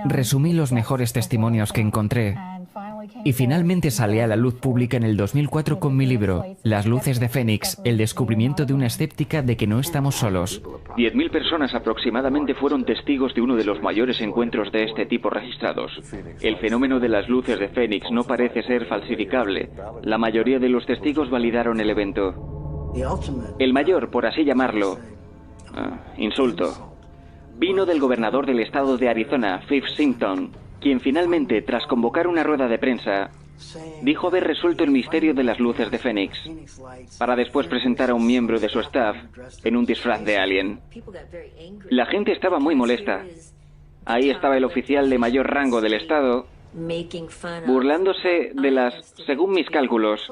Resumí los mejores testimonios que encontré y finalmente salí a la luz pública en el 2004 con mi libro, Las luces de Fénix, el descubrimiento de una escéptica de que no estamos solos. 10.000 personas aproximadamente fueron testigos de uno de los mayores encuentros de este tipo registrados. El fenómeno de las luces de Fénix no parece ser falsificable. La mayoría de los testigos validaron el evento. El mayor, por así llamarlo, insulto, vino del gobernador del estado de Arizona, Phil Simpson, quien finalmente, tras convocar una rueda de prensa, dijo haber resuelto el misterio de las luces de Fénix, para después presentar a un miembro de su staff en un disfraz de alien. La gente estaba muy molesta. Ahí estaba el oficial de mayor rango del Estado, burlándose de las, según mis cálculos,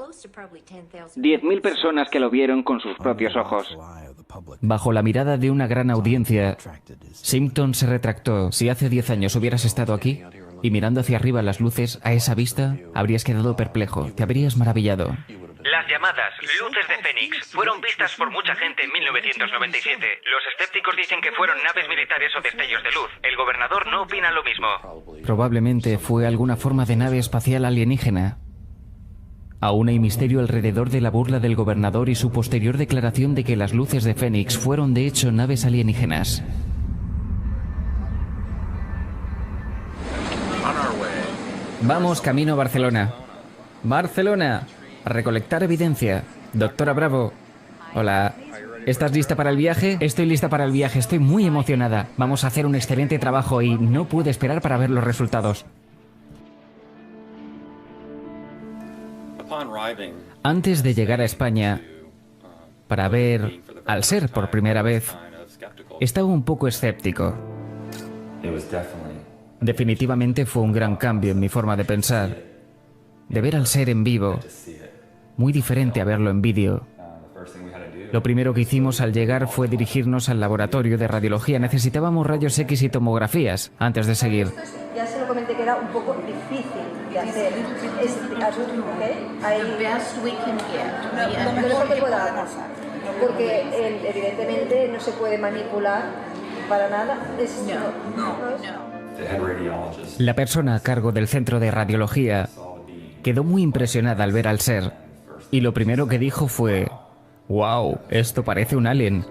10.000 personas que lo vieron con sus propios ojos. Bajo la mirada de una gran audiencia, Simpson se retractó. Si hace 10 años hubieras estado aquí y mirando hacia arriba las luces, a esa vista, habrías quedado perplejo, te habrías maravillado. Las llamadas luces de Fénix fueron vistas por mucha gente en 1997. Los escépticos dicen que fueron naves militares o destellos de luz. El gobernador no opina lo mismo. Probablemente fue alguna forma de nave espacial alienígena. Aún hay misterio alrededor de la burla del gobernador y su posterior declaración de que las luces de Fénix fueron de hecho naves alienígenas. Vamos camino a Barcelona. ¡Barcelona! A recolectar evidencia. Doctora Bravo. Hola. ¿Estás lista para el viaje? Estoy lista para el viaje. Estoy muy emocionada. Vamos a hacer un excelente trabajo y no puedo esperar para ver los resultados. Antes de llegar a España, para ver al ser por primera vez, estaba un poco escéptico. Definitivamente fue un gran cambio en mi forma de pensar. De ver al ser en vivo, muy diferente a verlo en vídeo. Lo primero que hicimos al llegar fue dirigirnos al laboratorio de radiología. Necesitábamos rayos X y tomografías antes de seguir. Ya se lo comenté que era un poco difícil de hacer. Lo mejor que pueda hacer. Porque evidentemente no se puede manipular para nada. La persona a cargo del centro de radiología quedó muy impresionada al ver al ser. Y lo primero que dijo fue: ¡wow! Esto parece un alien.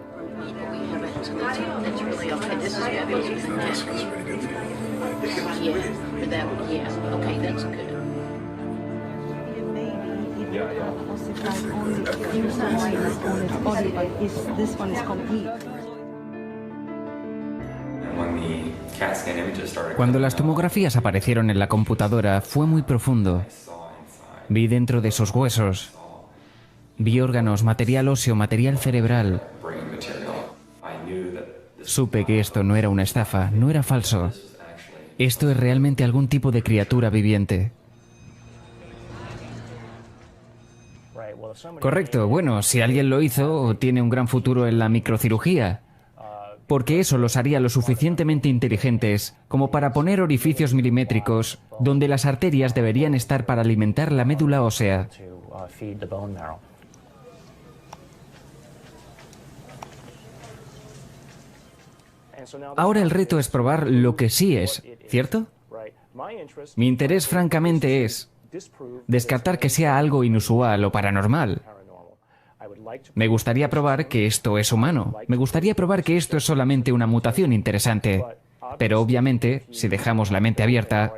Cuando las tomografías aparecieron en la computadora, fue muy profundo. Vi dentro de esos huesos. Vi órganos, material óseo, material cerebral. Supe que esto no era una estafa, no era falso. Esto es realmente algún tipo de criatura viviente. Correcto, bueno, si alguien lo hizo, tiene un gran futuro en la microcirugía. Porque eso los haría lo suficientemente inteligentes como para poner orificios milimétricos donde las arterias deberían estar para alimentar la médula ósea. Ahora el reto es probar lo que sí es, ¿cierto? Mi interés francamente es descartar que sea algo inusual o paranormal. Me gustaría probar que esto es humano. Me gustaría probar que esto es solamente una mutación interesante. Pero obviamente, si dejamos la mente abierta,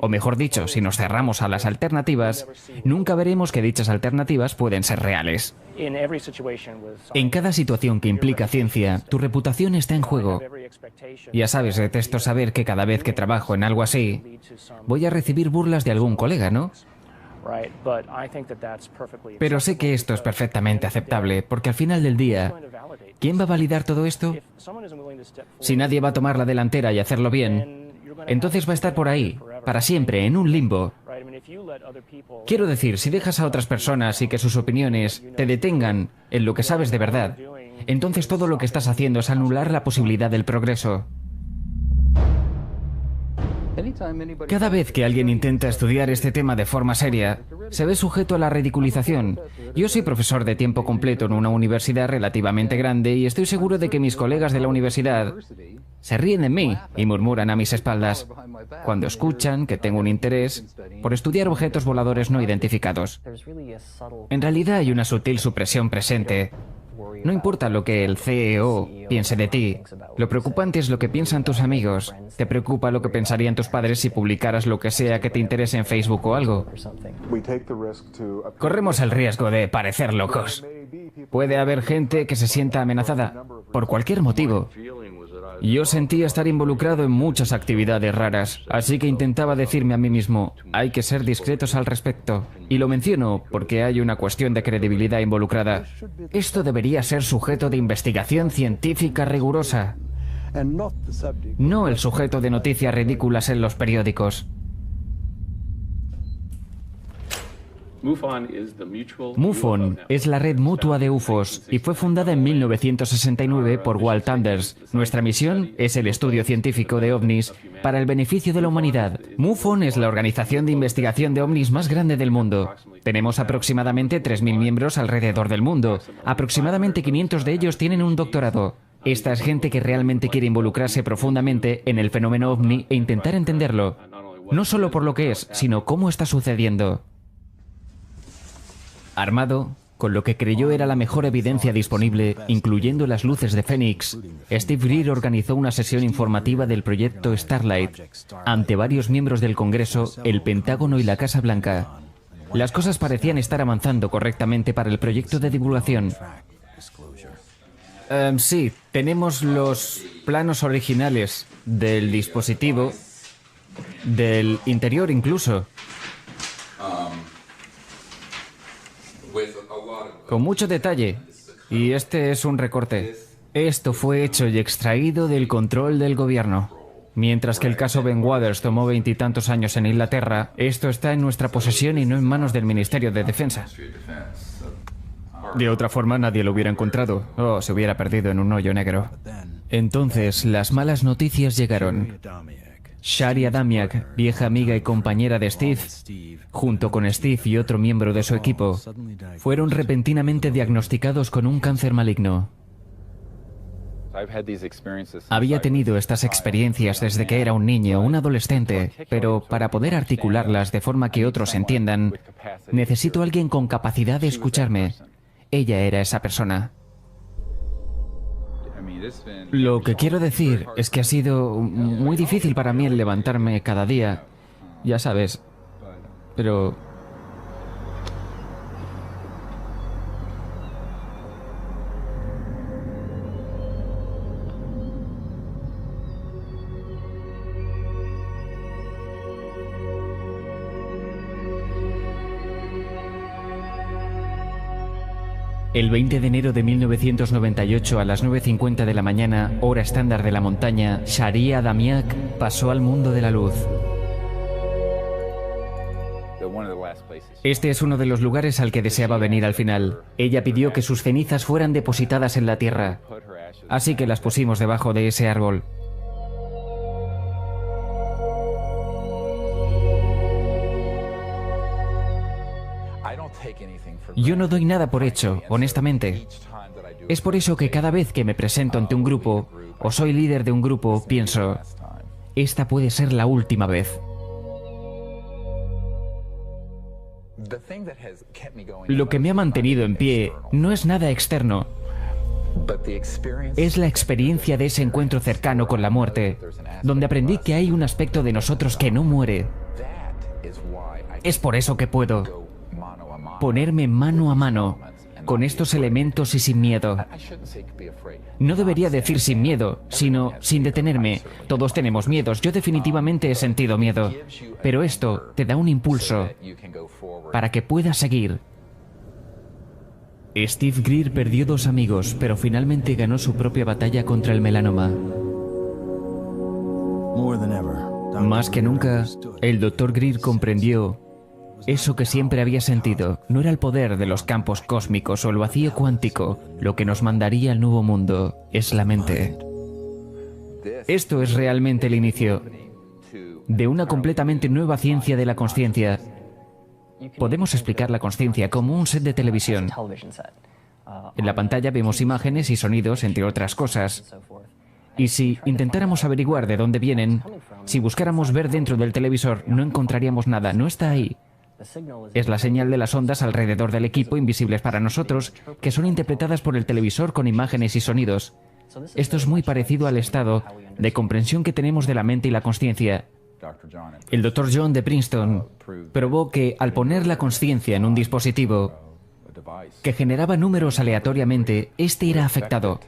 o mejor dicho, si nos cerramos a las alternativas, nunca veremos que dichas alternativas pueden ser reales. En cada situación que implica ciencia, tu reputación está en juego. Ya sabes, detesto saber que cada vez que trabajo en algo así, voy a recibir burlas de algún colega, ¿no? Pero sé que esto es perfectamente aceptable, porque al final del día, ¿quién va a validar todo esto? Si nadie va a tomar la delantera y hacerlo bien, entonces va a estar por ahí, para siempre, en un limbo. Quiero decir, si dejas a otras personas y que sus opiniones te detengan en lo que sabes de verdad, entonces todo lo que estás haciendo es anular la posibilidad del progreso. Cada vez que alguien intenta estudiar este tema de forma seria, se ve sujeto a la ridiculización. Yo soy profesor de tiempo completo en una universidad relativamente grande y estoy seguro de que mis colegas de la universidad se ríen de mí y murmuran a mis espaldas cuando escuchan que tengo un interés por estudiar objetos voladores no identificados. En realidad hay una sutil supresión presente. No importa lo que el CEO piense de ti, lo preocupante es lo que piensan tus amigos. Te preocupa lo que pensarían tus padres si publicaras lo que sea que te interese en Facebook o algo. Corremos el riesgo de parecer locos. Puede haber gente que se sienta amenazada por cualquier motivo. Yo sentía estar involucrado en muchas actividades raras, así que intentaba decirme a mí mismo, hay que ser discretos al respecto. Y lo menciono porque hay una cuestión de credibilidad involucrada. Esto debería ser sujeto de investigación científica rigurosa, no el sujeto de noticias ridículas en los periódicos. MUFON es la red mutua de UFOs y fue fundada en 1969 por Walt Anders. Nuestra misión es el estudio científico de ovnis para el beneficio de la humanidad. MUFON es la organización de investigación de ovnis más grande del mundo. Tenemos aproximadamente 3.000 miembros alrededor del mundo. Aproximadamente 500 de ellos tienen un doctorado. Esta es gente que realmente quiere involucrarse profundamente en el fenómeno ovni e intentar entenderlo. No solo por lo que es, sino cómo está sucediendo. Armado con lo que creyó era la mejor evidencia disponible, incluyendo las luces de Fénix, Steve Greer organizó una sesión informativa del proyecto Starlight ante varios miembros del Congreso, el Pentágono y la Casa Blanca. Las cosas parecían estar avanzando correctamente para el proyecto de divulgación. Sí, tenemos los planos originales del dispositivo, del interior incluso. Con mucho detalle. Y este es un recorte. Esto fue hecho y extraído del control del gobierno. Mientras que el caso Ben Waters tomó 20 y tantos años en Inglaterra, esto está en nuestra posesión y no en manos del Ministerio de Defensa. De otra forma nadie lo hubiera encontrado o se hubiera perdido en un hoyo negro. Entonces las malas noticias llegaron. Shari Adamiak, vieja amiga y compañera de Steve, junto con Steve y otro miembro de su equipo, fueron repentinamente diagnosticados con un cáncer maligno. Había tenido estas experiencias desde que era un niño, un adolescente, pero para poder articularlas de forma que otros entiendan, necesito a alguien con capacidad de escucharme. Ella era esa persona. Lo que quiero decir es que ha sido muy difícil para mí el levantarme cada día, ya sabes, pero... El 20 de enero de 1998 a las 9:50 de la mañana, hora estándar de la montaña, Shari Adamiak pasó al mundo de la luz. Este es uno de los lugares al que deseaba venir al final. Ella pidió que sus cenizas fueran depositadas en la tierra, así que las pusimos debajo de ese árbol. Yo no doy nada por hecho, honestamente. Es por eso que cada vez que me presento ante un grupo, o soy líder de un grupo, pienso, esta puede ser la última vez. Lo que me ha mantenido en pie no es nada externo. Es la experiencia de ese encuentro cercano con la muerte, donde aprendí que hay un aspecto de nosotros que no muere. Es por eso que puedo ponerme mano a mano con estos elementos y sin miedo. No debería decir sin miedo, sino sin detenerme. Todos tenemos miedos, yo definitivamente he sentido miedo, pero esto te da un impulso para que puedas seguir. Steve Greer perdió 2 amigos, pero finalmente ganó su propia batalla contra el melanoma. Más que nunca, el Dr. Greer comprendió eso que siempre había sentido. No era el poder de los campos cósmicos o el vacío cuántico lo que nos mandaría al nuevo mundo, es la mente. Esto es realmente el inicio de una completamente nueva ciencia de la consciencia. Podemos explicar la consciencia como un set de televisión. En la pantalla vemos imágenes y sonidos, entre otras cosas. Y si intentáramos averiguar de dónde vienen, si buscáramos ver dentro del televisor, no encontraríamos nada, no está ahí. Es la señal de las ondas alrededor del equipo, invisibles para nosotros, que son interpretadas por el televisor con imágenes y sonidos. Esto es muy parecido al estado de comprensión que tenemos de la mente y la consciencia. El Dr. John de Princeton probó que al poner la consciencia en un dispositivo que generaba números aleatoriamente, este era afectado.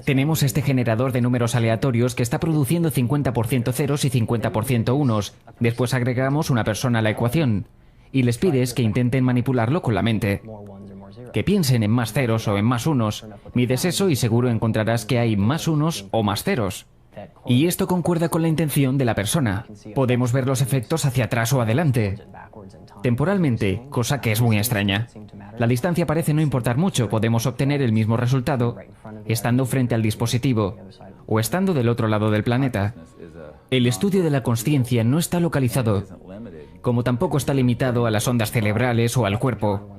Tenemos este generador de números aleatorios que está produciendo 50% ceros y 50% unos. Después agregamos una persona a la ecuación y les pides que intenten manipularlo con la mente. Que piensen en más ceros o en más unos. Mides eso y seguro encontrarás que hay más unos o más ceros. Y esto concuerda con la intención de la persona. Podemos ver los efectos hacia atrás o adelante, temporalmente, cosa que es muy extraña. La distancia parece no importar mucho, podemos obtener el mismo resultado estando frente al dispositivo o estando del otro lado del planeta. El estudio de la consciencia no está localizado, como tampoco está limitado a las ondas cerebrales o al cuerpo.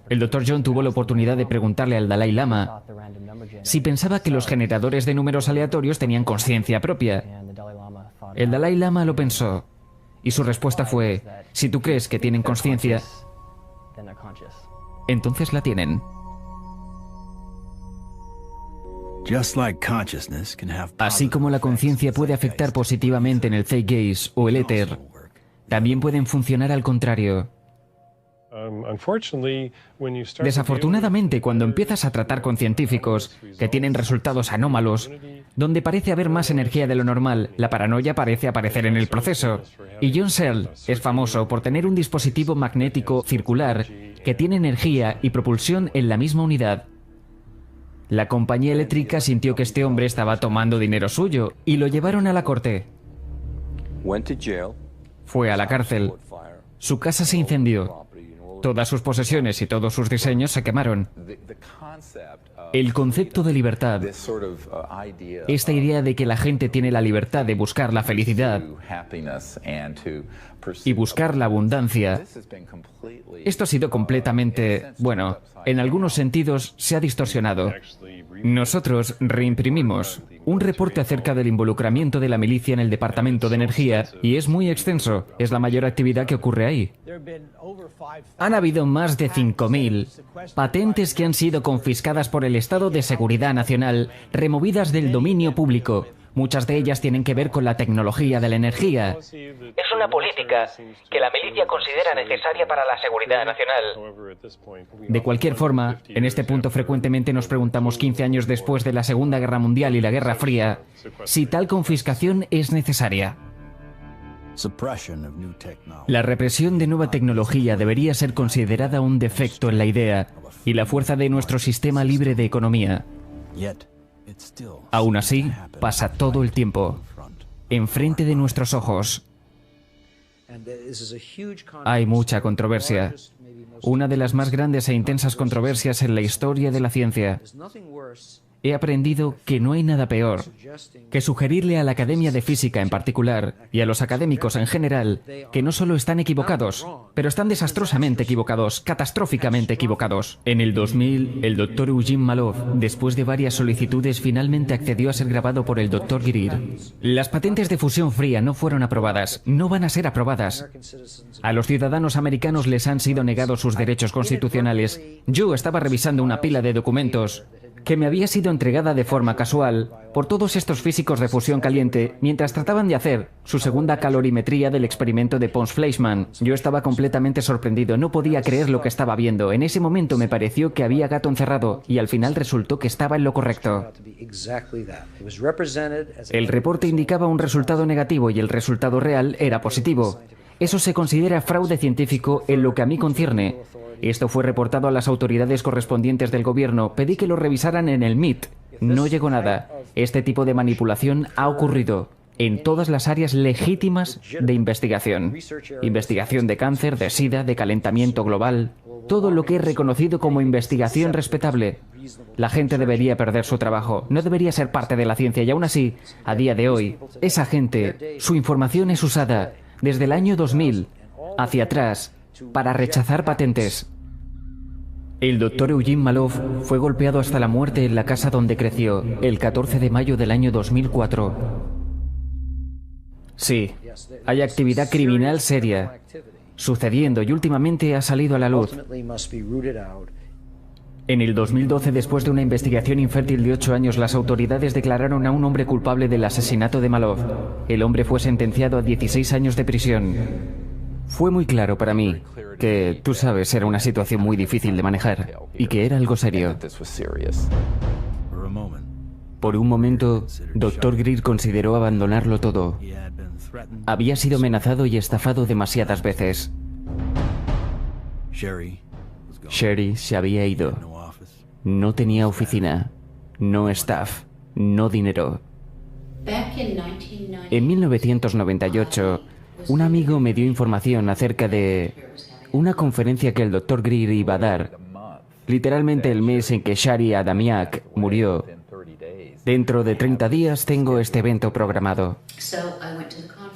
El Dr. John tuvo la oportunidad de preguntarle al Dalai Lama si pensaba que los generadores de números aleatorios tenían consciencia propia. El Dalai Lama lo pensó y su respuesta fue: si tú crees que tienen consciencia, entonces la tienen. Así como la conciencia puede afectar positivamente en el zeitgeist o el éter, también pueden funcionar al contrario. Desafortunadamente, cuando empiezas a tratar con científicos que tienen resultados anómalos, donde parece haber más energía de lo normal, la paranoia parece aparecer en el proceso. Y John Searle es famoso por tener un dispositivo magnético circular que tiene energía y propulsión en la misma unidad. La compañía eléctrica sintió que este hombre estaba tomando dinero suyo y lo llevaron a la corte. Fue a la cárcel. Su casa se incendió. Todas sus posesiones y todos sus diseños se quemaron. El concepto de libertad, esta idea de que la gente tiene la libertad de buscar la felicidad y buscar la abundancia, esto ha sido completamente, bueno, en algunos sentidos se ha distorsionado. Nosotros reimprimimos un reporte acerca del involucramiento de la milicia en el Departamento de Energía y es muy extenso, es la mayor actividad que ocurre ahí. Han habido más de 5.000 patentes que han sido confiscadas por el Estado de Seguridad Nacional, removidas del dominio público. Muchas de ellas tienen que ver con la tecnología de la energía. Es una política que la milicia considera necesaria para la seguridad nacional. De cualquier forma, en este punto frecuentemente nos preguntamos 15 años después de la Segunda Guerra Mundial y la Guerra Fría, si tal confiscación es necesaria. La represión de nueva tecnología debería ser considerada un defecto en la idea y la fuerza de nuestro sistema libre de economía. Aún así, pasa todo el tiempo, enfrente de nuestros ojos. Hay mucha controversia. Una de las más grandes e intensas controversias en la historia de la ciencia. He aprendido que no hay nada peor que sugerirle a la Academia de Física en particular y a los académicos en general que no solo están equivocados, pero están desastrosamente equivocados, catastróficamente equivocados. En el 2000, el Dr. Eugene Mallove, después de varias solicitudes, finalmente accedió a ser grabado por el Dr. Greer. Las patentes de fusión fría no fueron aprobadas, no van a ser aprobadas. A los ciudadanos americanos les han sido negados sus derechos constitucionales. Yo estaba revisando una pila de documentos que me había sido entregada de forma casual por todos estos físicos de fusión caliente mientras trataban de hacer su segunda calorimetría del experimento de Pons-Fleischmann. Yo estaba completamente sorprendido, no podía creer lo que estaba viendo. En ese momento me pareció que había gato encerrado y al final resultó que estaba en lo correcto. El reporte indicaba un resultado negativo y el resultado real era positivo. Eso se considera fraude científico en lo que a mí concierne. Esto fue reportado a las autoridades correspondientes del gobierno. Pedí que lo revisaran en el MIT. No llegó nada. Este tipo de manipulación ha ocurrido en todas las áreas legítimas de investigación. Investigación de cáncer, de SIDA, de calentamiento global. Todo lo que es reconocido como investigación respetable. La gente debería perder su trabajo. No debería ser parte de la ciencia y aún así, a día de hoy, esa gente, su información es usada desde el año 2000 hacia atrás para rechazar patentes. El Dr. Eugene Mallove fue golpeado hasta la muerte en la casa donde creció, el 14 de mayo del año 2004. Sí, hay actividad criminal seria sucediendo y últimamente ha salido a la luz. En el 2012, después de una investigación infértil de 8 años, las autoridades declararon a un hombre culpable del asesinato de Mallove. El hombre fue sentenciado a 16 años de prisión. Fue muy claro para mí que, tú sabes, era una situación muy difícil de manejar y que era algo serio. Por un momento, Dr. Greer consideró abandonarlo todo. Había sido amenazado y estafado demasiadas veces. Sherry se había ido. No tenía oficina, no staff, no dinero. En 1998, un amigo me dio información acerca de una conferencia que el Dr. Greer iba a dar, literalmente el mes en que Shari Adamiak murió. Dentro de 30 días tengo este evento programado.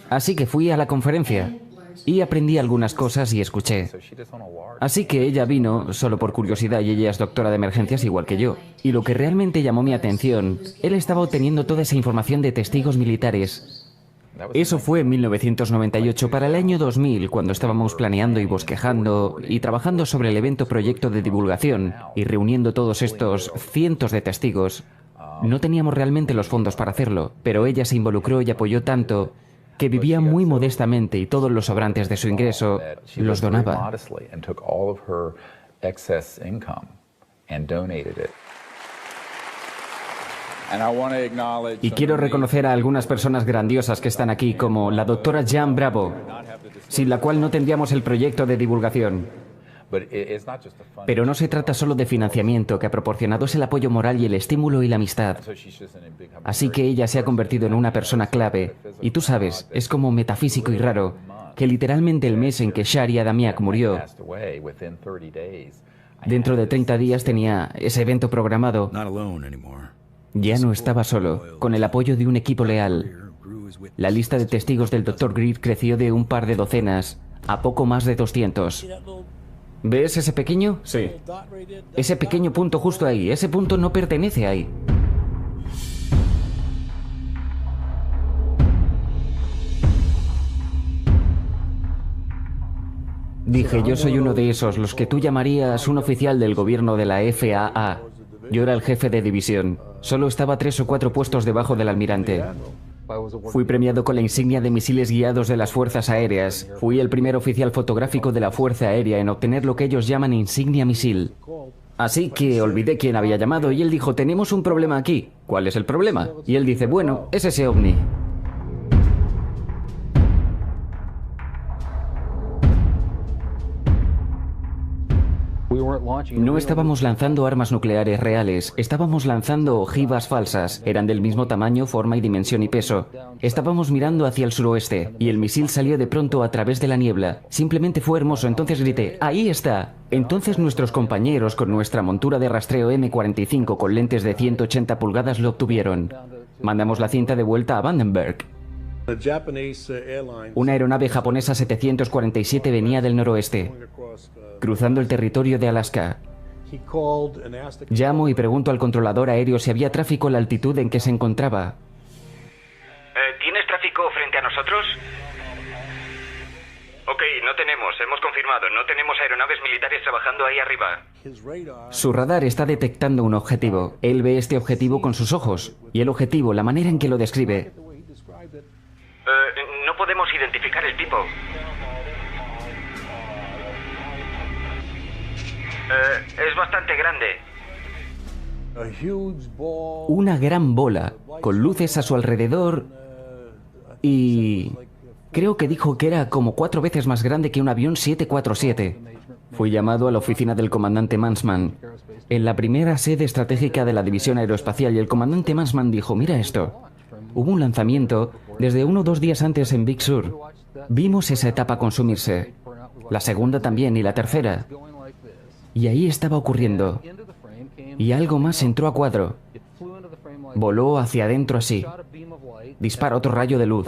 Así que fui a la conferencia y aprendí algunas cosas y escuché. Así que ella vino solo por curiosidad y ella es doctora de emergencias igual que yo. Y lo que realmente llamó mi atención, él estaba obteniendo toda esa información de testigos militares. Eso fue en 1998. Para el año 2000, cuando estábamos planeando y bosquejando y trabajando sobre el evento proyecto de divulgación y reuniendo todos estos cientos de testigos, no teníamos realmente los fondos para hacerlo, pero ella se involucró y apoyó tanto que vivía muy modestamente y todos los sobrantes de su ingreso los donaba. Y quiero reconocer a algunas personas grandiosas que están aquí, como la doctora Jan Bravo, sin la cual no tendríamos el proyecto de divulgación. Pero no se trata solo de financiamiento, que ha proporcionado el apoyo moral y el estímulo y la amistad. Así que ella se ha convertido en una persona clave. Y tú sabes, es como metafísico y raro, que literalmente el mes en que Shari Adamiak murió, dentro de 30 días tenía ese evento programado. Ya no estaba solo, con el apoyo de un equipo leal. La lista de testigos del Dr. Greer creció de un par de docenas a poco más de 200. ¿Ves ese pequeño? Sí. Ese pequeño punto justo ahí. Ese punto no pertenece ahí. Dije, yo soy uno de esos, los que tú llamarías un oficial del gobierno de la FAA. Yo era el jefe de división. Solo estaba 3 o 4 puestos debajo del almirante. Fui premiado con la insignia de misiles guiados de las Fuerzas Aéreas. Fui el primer oficial fotográfico de la Fuerza Aérea en obtener lo que ellos llaman insignia misil. Así que olvidé quién había llamado y él dijo, tenemos un problema aquí. ¿Cuál es el problema? Y él dice, bueno, es ese ovni. No estábamos lanzando armas nucleares reales, estábamos lanzando ojivas falsas. Eran del mismo tamaño, forma y dimensión y peso. Estábamos mirando hacia el suroeste y el misil salió de pronto a través de la niebla. Simplemente fue hermoso, entonces grité, ¡ahí está! Entonces nuestros compañeros con nuestra montura de rastreo M45 con lentes de 180 pulgadas lo obtuvieron. Mandamos la cinta de vuelta a Vandenberg. Una aeronave japonesa 747 venía del noroeste, cruzando el territorio de Alaska. Llamo y pregunto al controlador aéreo si había tráfico a la altitud en que se encontraba. ¿Tienes tráfico frente a nosotros? Ok, no tenemos, hemos confirmado, no tenemos aeronaves militares trabajando ahí arriba. Su radar está detectando un objetivo. Él ve este objetivo con sus ojos. Y el objetivo, la manera en que lo describe. No podemos identificar el tipo. Es bastante grande. Una gran bola, con luces a su alrededor y... creo que dijo que era como 4 veces más grande que un avión 747. Fui llamado a la oficina del comandante Mansman, en la primera sede estratégica de la División Aeroespacial, y el comandante Mansman dijo, mira esto. Hubo un lanzamiento desde 1 o 2 días antes en Big Sur. Vimos esa etapa consumirse. La segunda también y la tercera. Y ahí estaba ocurriendo. Y algo más entró a cuadro. Voló hacia adentro así. Dispara otro rayo de luz.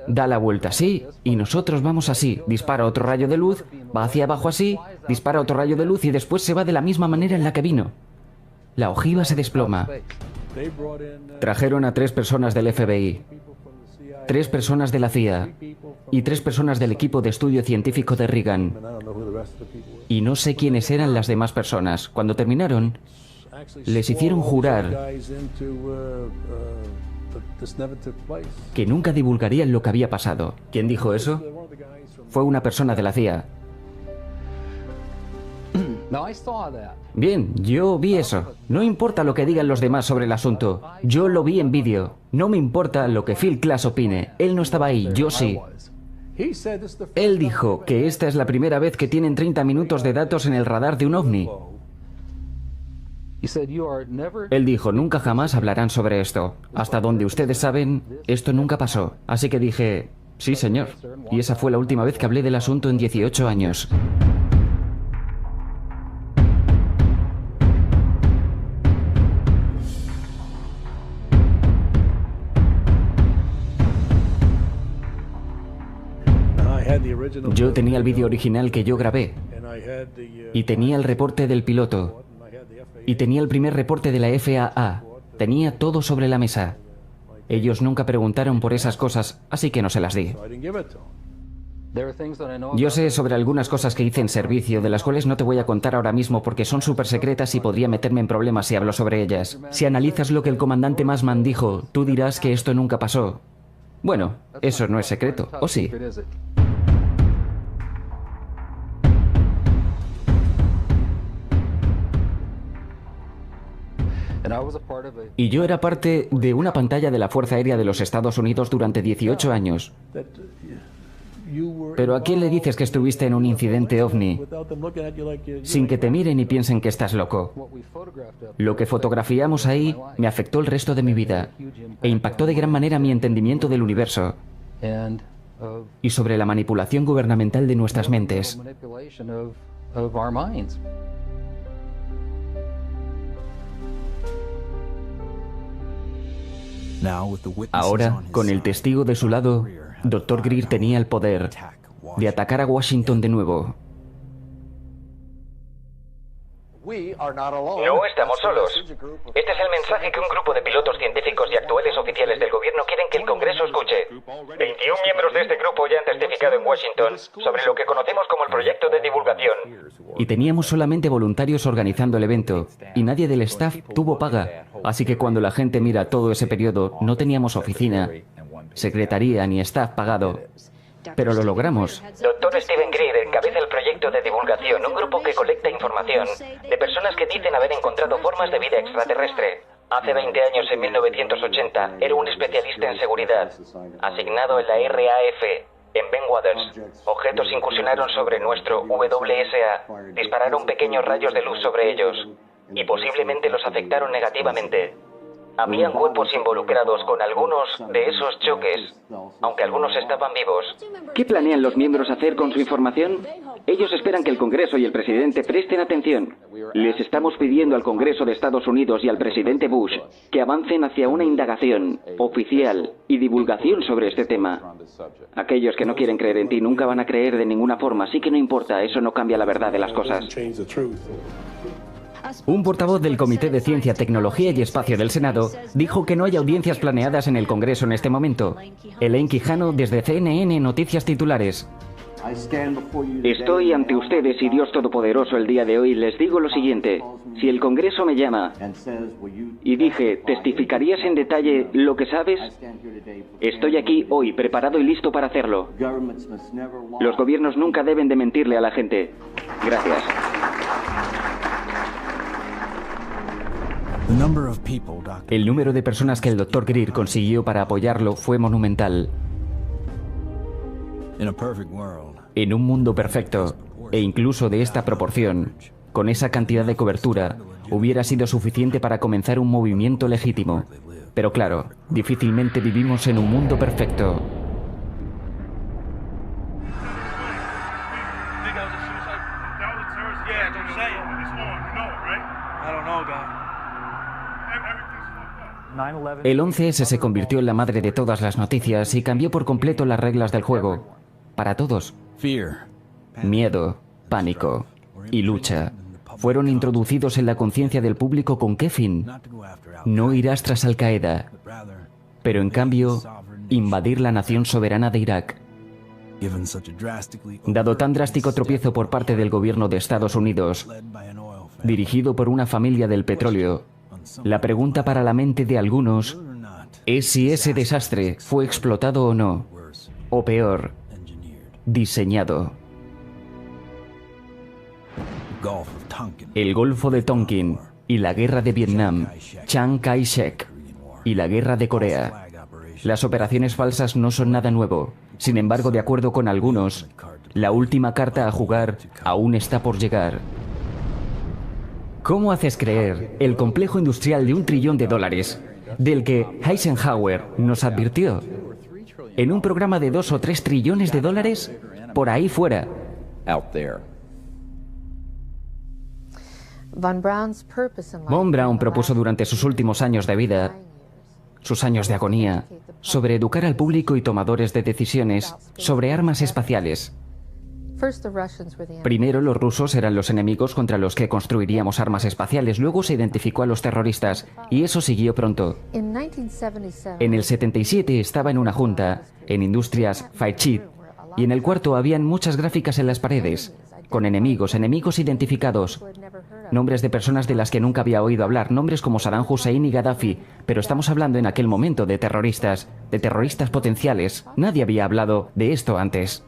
Da la vuelta así, y nosotros vamos así. Dispara otro rayo de luz, va hacia abajo así, dispara otro rayo de luz y después se va de la misma manera en la que vino. La ojiva se desploma. Trajeron a 3 personas del FBI, 3 personas de la CIA y 3 personas del equipo de estudio científico de Reagan. Y no sé quiénes eran las demás personas. Cuando terminaron, les hicieron jurar que nunca divulgarían lo que había pasado. ¿Quién dijo eso? Fue una persona de la CIA. Bien, yo vi eso. No importa lo que digan los demás sobre el asunto. Yo lo vi en vídeo. No me importa lo que Phil Klass opine. Él no estaba ahí, yo sí. Él dijo que esta es la primera vez que tienen 30 minutos de datos en el radar de un ovni. Él dijo, nunca jamás hablarán sobre esto. Hasta donde ustedes saben, esto nunca pasó. Así que dije, sí, señor. Y esa fue la última vez que hablé del asunto en 18 años. Yo tenía el vídeo original que yo grabé. Y tenía el reporte del piloto. Y tenía el primer reporte de la FAA. Tenía todo sobre la mesa. Ellos nunca preguntaron por esas cosas, así que no se las di. Yo sé sobre algunas cosas que hice en servicio, de las cuales no te voy a contar ahora mismo porque son súper secretas y podría meterme en problemas si hablo sobre ellas. Si analizas lo que el comandante Massman dijo, tú dirás que esto nunca pasó. Bueno, eso no es secreto, ¿o sí? Y yo era parte de una pantalla de la Fuerza Aérea de los Estados Unidos durante 18 años. Pero ¿a quién le dices que estuviste en un incidente ovni sin que te miren y piensen que estás loco? Lo que fotografiamos ahí me afectó el resto de mi vida e impactó de gran manera mi entendimiento del universo y sobre la manipulación gubernamental de nuestras mentes. Ahora, con el testigo de su lado, Dr. Greer tenía el poder de atacar a Washington de nuevo. No estamos solos. Este es el mensaje que un grupo de pilotos científicos y actuales oficiales del gobierno quieren que el Congreso escuche. 21 miembros de este grupo ya han testificado en Washington sobre lo que conocemos como el proyecto de divulgación. Y teníamos solamente voluntarios organizando el evento, y nadie del staff tuvo paga. Así que cuando la gente mira todo ese periodo, no teníamos oficina, secretaría ni staff pagado. Pero lo logramos. Dr. Steven Greer encabeza el proyecto de divulgación, un grupo que colecta información de personas que dicen haber encontrado formas de vida extraterrestre. Hace 20 años, en 1980, era un especialista en seguridad, asignado en la RAF, en Ben Waters. Objetos incursionaron sobre nuestro WSA, dispararon pequeños rayos de luz sobre ellos y posiblemente los afectaron negativamente. Habían cuerpos involucrados con algunos de esos choques, aunque algunos estaban vivos. ¿Qué planean los miembros hacer con su información? Ellos esperan que el Congreso y el presidente presten atención. Les estamos pidiendo al Congreso de Estados Unidos y al presidente Bush que avancen hacia una indagación oficial y divulgación sobre este tema. Aquellos que no quieren creer en ti nunca van a creer de ninguna forma, así que no importa, eso no cambia la verdad de las cosas. Un portavoz del Comité de Ciencia, Tecnología y Espacio del Senado dijo que no hay audiencias planeadas en el Congreso en este momento. Elaine Quijano, desde CNN Noticias Titulares. Estoy ante ustedes y Dios Todopoderoso el día de hoy les digo lo siguiente. Si el Congreso me llama y dije, ¿testificarías en detalle lo que sabes? Estoy aquí hoy, preparado y listo para hacerlo. Los gobiernos nunca deben de mentirle a la gente. Gracias. El número de personas que el Dr. Greer consiguió para apoyarlo fue monumental. En un mundo perfecto, e incluso de esta proporción, con esa cantidad de cobertura, hubiera sido suficiente para comenzar un movimiento legítimo. Pero claro, difícilmente vivimos en un mundo perfecto. El 11S se convirtió en la madre de todas las noticias y cambió por completo las reglas del juego. Para todos. Miedo, pánico y lucha fueron introducidos en la conciencia del público. ¿Con qué fin? No irás tras Al Qaeda, pero en cambio, invadir la nación soberana de Irak. Dado tan drástico tropiezo por parte del gobierno de Estados Unidos, dirigido por una familia del petróleo, la pregunta para la mente de algunos es si ese desastre fue explotado o no, o peor, diseñado. el Golfo de Tonkin y la Guerra de Vietnam, Chiang Kai-shek y la Guerra de Corea. Las operaciones falsas no son nada nuevo. Sin embargo, de acuerdo con algunos, la última carta a jugar aún está por llegar. ¿Cómo haces creer el complejo industrial de $1 trillón del que Eisenhower nos advirtió? En un programa de 2 o 3 trillones de dólares, por ahí fuera. Von Braun propuso durante sus últimos años de vida, sus años de agonía, sobre educar al público y tomadores de decisiones sobre armas espaciales. Primero, los rusos eran los enemigos contra los que construiríamos armas espaciales. Luego se identificó a los terroristas, y eso siguió pronto. En el 77 estaba en una junta, en Industrias Fairchild, y en el cuarto habían muchas gráficas en las paredes, con enemigos identificados, nombres de personas de las que nunca había oído hablar, nombres como Saddam Hussein y Gaddafi, pero estamos hablando en aquel momento de terroristas potenciales. Nadie había hablado de esto antes.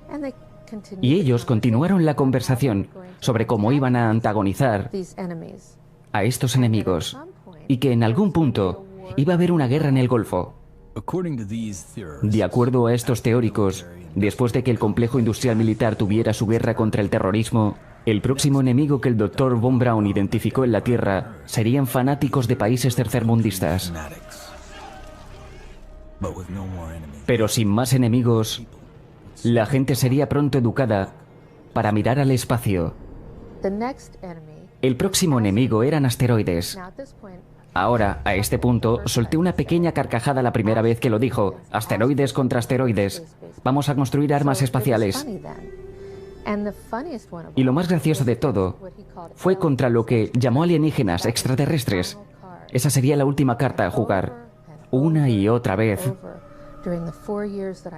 Y ellos continuaron la conversación sobre cómo iban a antagonizar a estos enemigos y que en algún punto iba a haber una guerra en el Golfo. De acuerdo a estos teóricos, después de que el complejo industrial militar tuviera su guerra contra el terrorismo, el próximo enemigo que el Dr. Von Braun identificó en la Tierra serían fanáticos de países tercermundistas. Pero sin más enemigos, la gente sería pronto educada para mirar al espacio. El próximo enemigo eran asteroides. Ahora, a este punto, solté una pequeña carcajada la primera vez que lo dijo. Asteroides contra asteroides. Vamos a construir armas espaciales. Y lo más gracioso de todo fue contra lo que llamó alienígenas extraterrestres. Esa sería la última carta a jugar. Una y otra vez.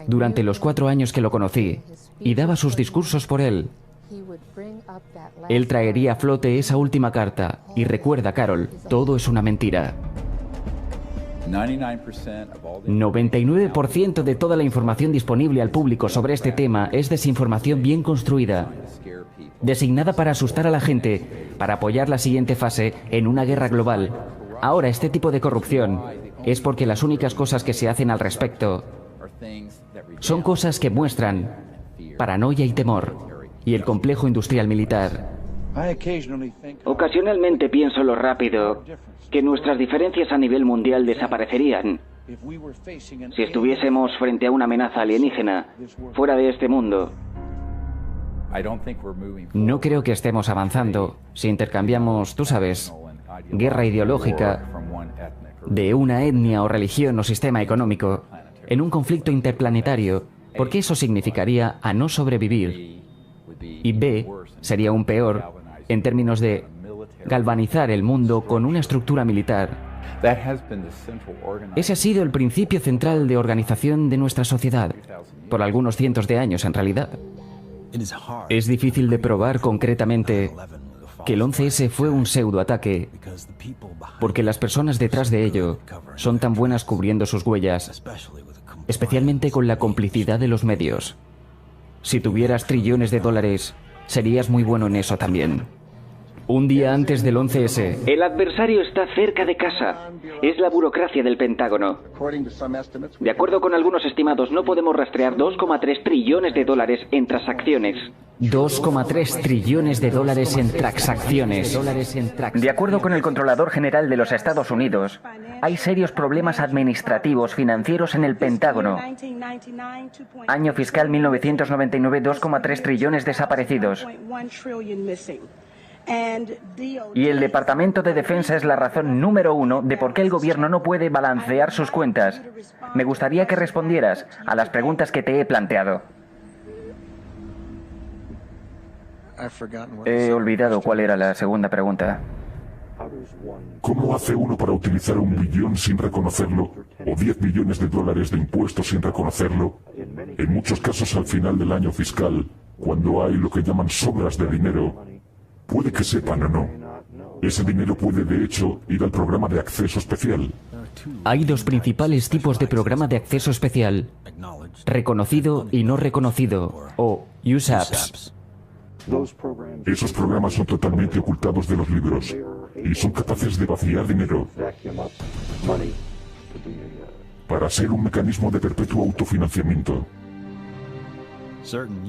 Durante los 4 años que lo conocí y daba sus discursos por él, él traería a flote esa última carta. Y recuerda, Carol, todo es una mentira. 99% de toda la información disponible al público sobre este tema es desinformación bien construida, designada para asustar a la gente, para apoyar la siguiente fase en una guerra global. Ahora, este tipo de corrupción es porque las únicas cosas que se hacen al respecto son cosas que muestran paranoia y temor, y el complejo industrial militar. Ocasionalmente pienso lo rápido que nuestras diferencias a nivel mundial desaparecerían si estuviésemos frente a una amenaza alienígena fuera de este mundo. No creo que estemos avanzando si intercambiamos, tú sabes, guerra ideológica de una etnia o religión o sistema económico en un conflicto interplanetario, porque eso significaría a no sobrevivir. Y B, sería aún peor en términos de galvanizar el mundo con una estructura militar. Ese ha sido el principio central de organización de nuestra sociedad, por algunos cientos de años en realidad. Es difícil de probar concretamente que el 11S fue un pseudoataque, porque las personas detrás de ello son tan buenas cubriendo sus huellas, especialmente con la complicidad de los medios. Si tuvieras trillones de dólares, serías muy bueno en eso también. Un día antes del 11S. El adversario está cerca de casa. Es la burocracia del Pentágono. De acuerdo con algunos estimados, no podemos rastrear 2,3 trillones de dólares en transacciones. 2,3 trillones de dólares en transacciones. De acuerdo con el Controlador General de los Estados Unidos, hay serios problemas administrativos financieros en el Pentágono. Año fiscal 1999, 2,3 trillones desaparecidos. Y el Departamento de Defensa es la razón número 1 de por qué el gobierno no puede balancear sus cuentas. Me gustaría que respondieras a las preguntas que te he planteado. He olvidado cuál era la segunda pregunta. ¿Cómo hace uno para utilizar 1 billón sin reconocerlo? ¿O 10 billones de dólares de impuestos sin reconocerlo? En muchos casos al final del año fiscal, cuando hay lo que llaman sobras de dinero, puede que sepan o no. Ese dinero puede, de hecho, ir al programa de acceso especial. Hay 2 principales tipos de programa de acceso especial: reconocido y no reconocido, o USAPs. Esos programas son totalmente ocultados de los libros y son capaces de vaciar dinero para ser un mecanismo de perpetuo autofinanciamiento.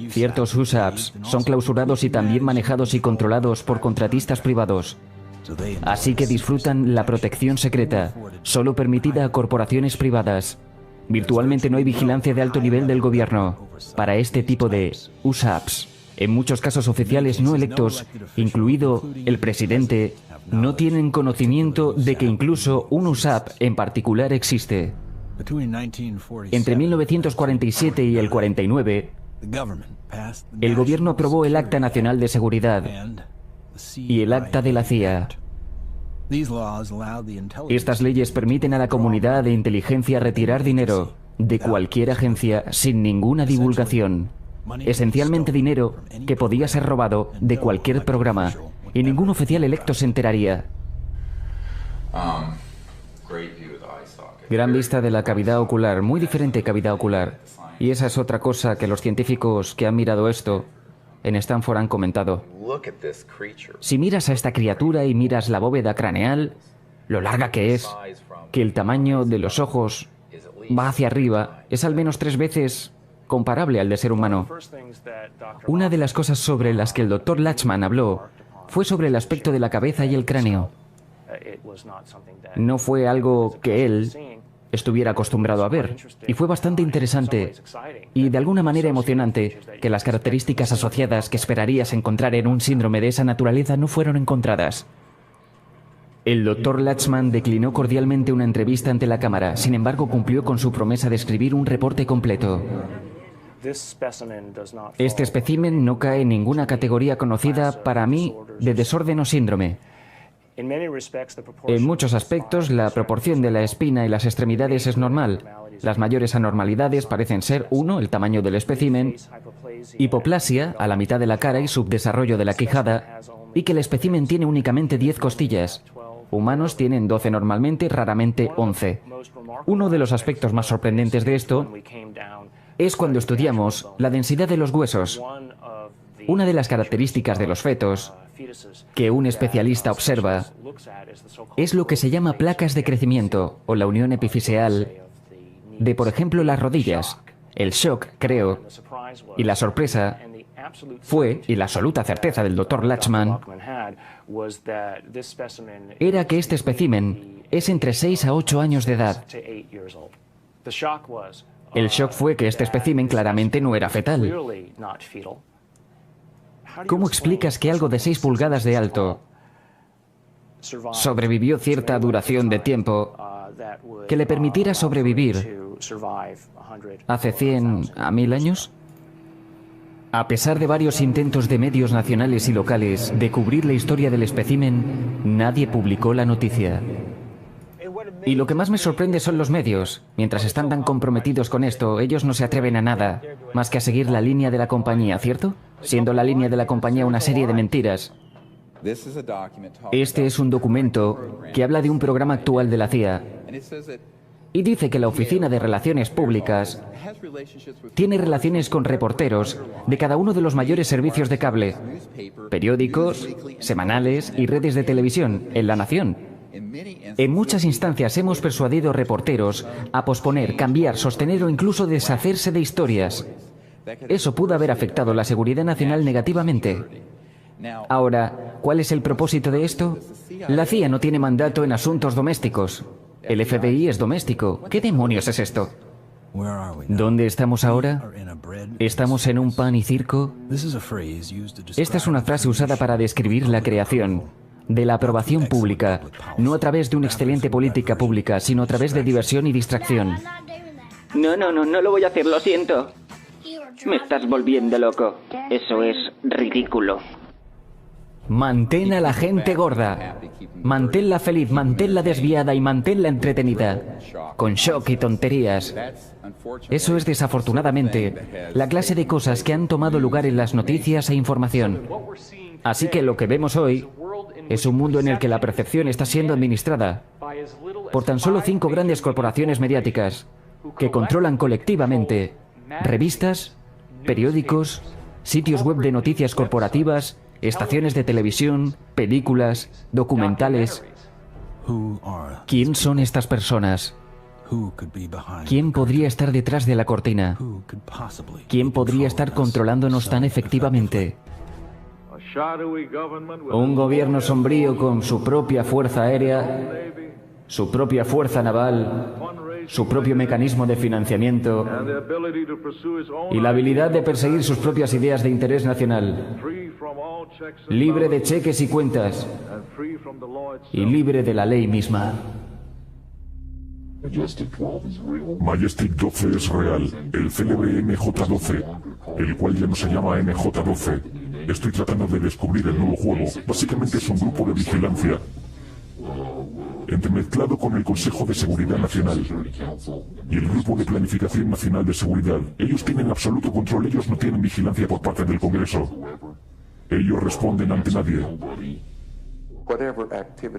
Ciertos USAPs son clausurados y también manejados y controlados por contratistas privados. Así que disfrutan la protección secreta, solo permitida a corporaciones privadas. Virtualmente no hay vigilancia de alto nivel del gobierno para este tipo de USAPs. En muchos casos oficiales no electos, incluido el presidente, no tienen conocimiento de que incluso un USAP en particular existe. Entre 1947 y el 49, el gobierno aprobó el Acta Nacional de Seguridad y el Acta de la CIA. Estas leyes permiten a la comunidad de inteligencia retirar dinero de cualquier agencia sin ninguna divulgación. Esencialmente dinero que podía ser robado de cualquier programa y ningún oficial electo se enteraría. Gran vista de la cavidad ocular, muy diferente cavidad ocular. Y esa es otra cosa que los científicos que han mirado esto en Stanford han comentado. Si miras a esta criatura y miras la bóveda craneal, lo larga que es, que el tamaño de los ojos va hacia arriba, es al menos 3 veces comparable al de ser humano. Una de las cosas sobre las que el Dr. Lachman habló fue sobre el aspecto de la cabeza y el cráneo. No fue algo que él estuviera acostumbrado a ver, y fue bastante interesante y de alguna manera emocionante que las características asociadas que esperarías encontrar en un síndrome de esa naturaleza no fueron encontradas. El Dr. Lachman declinó cordialmente una entrevista ante la cámara, sin embargo cumplió con su promesa de escribir un reporte completo. Este espécimen no cae en ninguna categoría conocida para mí de desorden o síndrome. En muchos aspectos, la proporción de la espina y las extremidades es normal. Las mayores anormalidades parecen ser 1, el tamaño del espécimen, hipoplasia a la mitad de la cara y subdesarrollo de la quijada, y que el espécimen tiene únicamente 10 costillas. Humanos tienen 12 normalmente, raramente 11. Uno de los aspectos más sorprendentes de esto es cuando estudiamos la densidad de los huesos. Una de las características de los fetos que un especialista observa es lo que se llama placas de crecimiento o la unión epifisial de, por ejemplo, las rodillas. El shock, creo, y la sorpresa fue, y la absoluta certeza del Dr. Lachman, era que este espécimen es entre 6 a 8 años de edad. El shock fue que este espécimen claramente no era fetal. ¿Cómo explicas que algo de 6 pulgadas de alto sobrevivió cierta duración de tiempo que le permitiera sobrevivir hace 100 a 1000 años? A pesar de varios intentos de medios nacionales y locales de cubrir la historia del espécimen, nadie publicó la noticia. Y lo que más me sorprende son los medios. Mientras están tan comprometidos con esto, ellos no se atreven a nada, más que a seguir la línea de la compañía, ¿cierto? Siendo la línea de la compañía una serie de mentiras. Este es un documento que habla de un programa actual de la CIA y dice que la Oficina de Relaciones Públicas tiene relaciones con reporteros de cada uno de los mayores servicios de cable, periódicos, semanales y redes de televisión en la nación. En muchas instancias hemos persuadido reporteros a posponer, cambiar, sostener o incluso deshacerse de historias. Eso pudo haber afectado la seguridad nacional negativamente. Ahora, ¿cuál es el propósito de esto? La CIA no tiene mandato en asuntos domésticos. El FBI es doméstico. ¿Qué demonios es esto? ¿Dónde estamos ahora? ¿Estamos en un pan y circo? Esta es una frase usada para describir la creación de la aprobación pública, no a través de una excelente política pública, sino a través de diversión y distracción. No lo voy a hacer, lo siento. Me estás volviendo loco. Eso es ridículo. Mantén a la gente gorda. Manténla feliz, manténla desviada y manténla entretenida. Con shock y tonterías. Eso es desafortunadamente la clase de cosas que han tomado lugar en las noticias e información. Así que lo que vemos hoy es un mundo en el que la percepción está siendo administrada por tan solo 5 grandes corporaciones mediáticas que controlan colectivamente revistas, periódicos, sitios web de noticias corporativas, estaciones de televisión, películas, documentales. ¿Quién son estas personas? ¿Quién podría estar detrás de la cortina? ¿Quién podría estar controlándonos tan efectivamente? Un gobierno sombrío con su propia fuerza aérea, su propia fuerza naval, su propio mecanismo de financiamiento y la habilidad de perseguir sus propias ideas de interés nacional, libre de cheques y cuentas y libre de la ley misma. Majestic 12 es real, el célebre MJ-12, el cual ya no se llama MJ-12. Estoy tratando de descubrir el nuevo juego. Básicamente es un grupo de vigilancia, entremezclado con el Consejo de Seguridad Nacional y el Grupo de Planificación Nacional de Seguridad. Ellos tienen absoluto control, ellos no tienen vigilancia por parte del Congreso. Ellos responden ante nadie.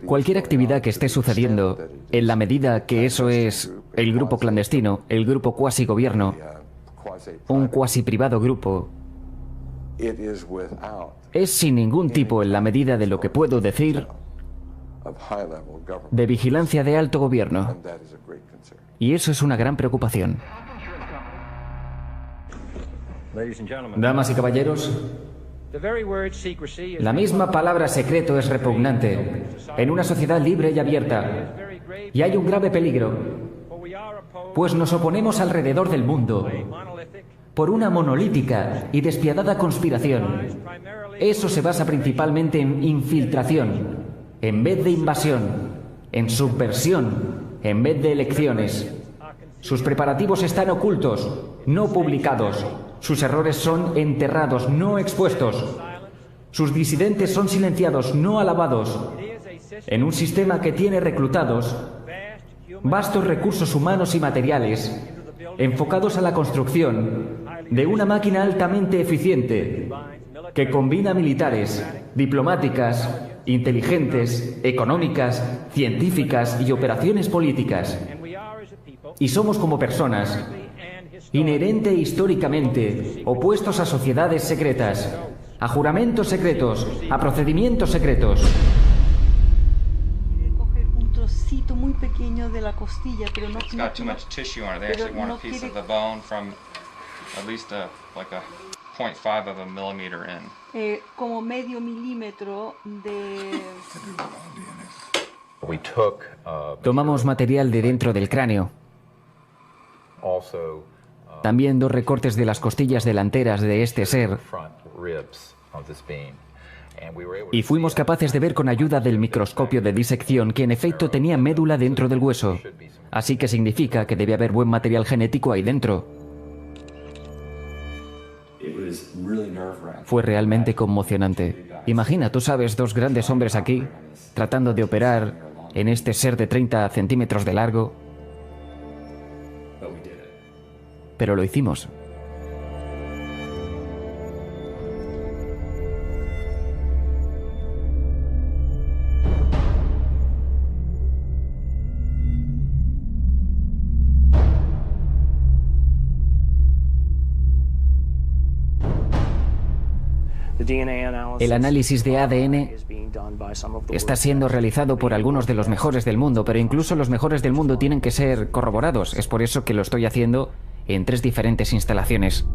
Cualquier actividad que esté sucediendo, en la medida que eso es el grupo clandestino, el grupo cuasi gobierno, un cuasi privado grupo, es sin ningún tipo, en la medida de lo que puedo decir, de vigilancia de alto gobierno. Y eso es una gran preocupación. Damas y caballeros, la misma palabra secreto es repugnante en una sociedad libre y abierta. Y hay un grave peligro, pues nos oponemos alrededor del mundo por una monolítica y despiadada conspiración. Eso se basa principalmente en infiltración, en vez de invasión, en subversión, en vez de elecciones. Sus preparativos están ocultos, no publicados. Sus errores son enterrados, no expuestos. Sus disidentes son silenciados, no alabados. En un sistema que tiene reclutados vastos recursos humanos y materiales enfocados a la construcción de una máquina altamente eficiente que combina militares, diplomáticas, inteligentes, económicas, científicas y operaciones políticas. Y somos como personas, inherente e históricamente, opuestos a sociedades secretas, a juramentos secretos, a procedimientos secretos. Coger un trocito muy pequeño de la costilla, pero no quiere... como medio milímetro de... Tomamos material de dentro del cráneo. También 2 recortes de las costillas delanteras de este ser. Y fuimos capaces de ver con ayuda del microscopio de disección que en efecto tenía médula dentro del hueso. Así que significa que debe haber buen material genético ahí dentro. Fue realmente conmocionante. Imagina, tú sabes, 2 grandes hombres aquí tratando de operar en este ser de 30 centímetros de largo. Pero lo hicimos. El análisis de ADN está siendo realizado por algunos de los mejores del mundo, pero incluso los mejores del mundo tienen que ser corroborados. Es por eso que lo estoy haciendo en 3 diferentes instalaciones.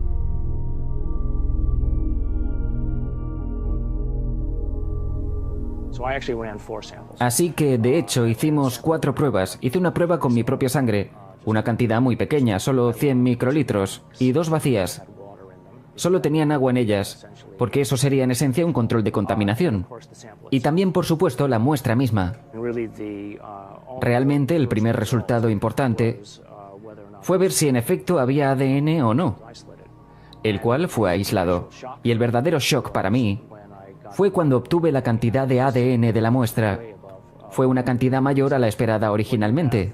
Así que, de hecho, hicimos 4 pruebas. Hice una prueba con mi propia sangre, una cantidad muy pequeña, solo 100 microlitros, y 2 vacías. Solo tenían agua en ellas, porque eso sería en esencia un control de contaminación. Y también, por supuesto, la muestra misma. Realmente, el primer resultado importante fue ver si en efecto había ADN o no, el cual fue aislado. Y el verdadero shock para mí fue cuando obtuve la cantidad de ADN de la muestra. Fue una cantidad mayor a la esperada originalmente.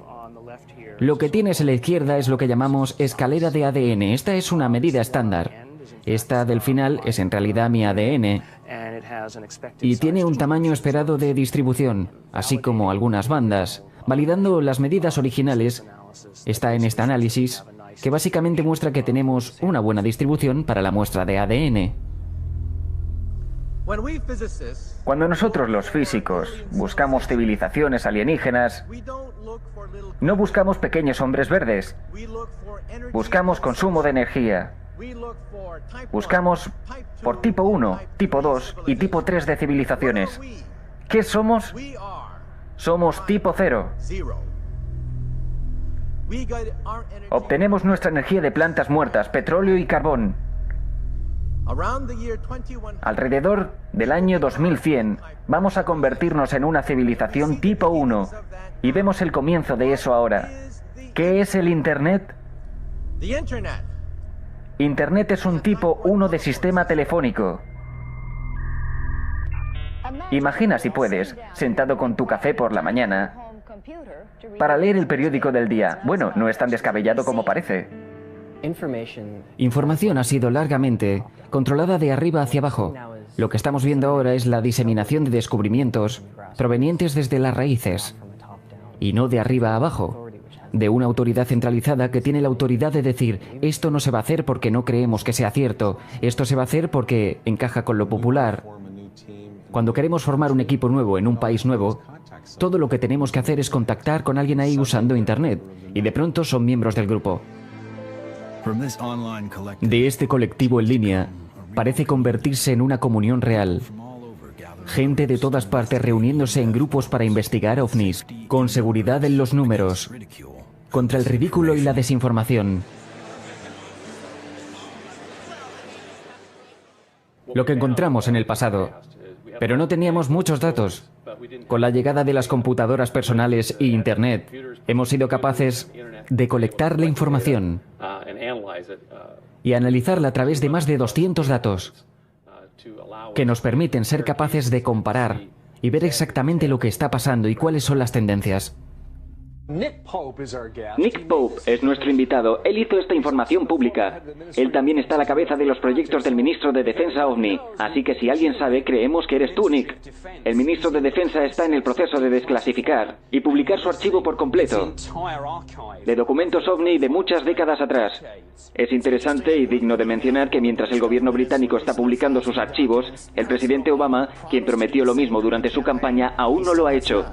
Lo que tienes a la izquierda es lo que llamamos escalera de ADN. Esta es una medida estándar. Esta del final es en realidad mi ADN y tiene un tamaño esperado de distribución, así como algunas bandas. Validando las medidas originales, está en este análisis, que básicamente muestra que tenemos una buena distribución para la muestra de ADN. Cuando nosotros los físicos buscamos civilizaciones alienígenas, no buscamos pequeños hombres verdes, buscamos consumo de energía, buscamos por tipo 1, tipo 2 y tipo 3 de civilizaciones. ¿Qué somos? Somos tipo 0. Obtenemos nuestra energía de plantas muertas, petróleo y carbón. Alrededor del año 2100 vamos a convertirnos en una civilización tipo 1 y vemos el comienzo de eso ahora. ¿Qué es el Internet? Internet es un tipo 1 de sistema telefónico. Imagina, si puedes, sentado con tu café por la mañana para leer el periódico del día. Bueno, no es tan descabellado como parece. Información ha sido largamente controlada de arriba hacia abajo. Lo que estamos viendo ahora es la diseminación de descubrimientos provenientes desde las raíces y no de arriba a abajo, de una autoridad centralizada que tiene la autoridad de decir: esto no se va a hacer porque no creemos que sea cierto, esto se va a hacer porque encaja con lo popular. Cuando queremos formar un equipo nuevo en un país nuevo, todo lo que tenemos que hacer es contactar con alguien ahí usando Internet, y de pronto son miembros del grupo. De este colectivo en línea parece convertirse en una comunión real. Gente de todas partes reuniéndose en grupos para investigar ovnis, con seguridad en los números, contra el ridículo y la desinformación. Lo que encontramos en el pasado, pero no teníamos muchos datos. Con la llegada de las computadoras personales e Internet, hemos sido capaces de colectar la información y analizarla a través de más de 200 datos, que nos permiten ser capaces de comparar y ver exactamente lo que está pasando y cuáles son las tendencias. Nick Pope es nuestro invitado. Él hizo esta información pública. Él también está a la cabeza de los proyectos del ministro de Defensa OVNI. Así que si alguien sabe, creemos que eres tú, Nick. El ministro de Defensa está en el proceso de desclasificar y publicar su archivo por completo, de documentos OVNI de muchas décadas atrás. Es interesante y digno de mencionar que mientras el gobierno británico está publicando sus archivos, el presidente Obama, quien prometió lo mismo durante su campaña, aún no lo ha hecho.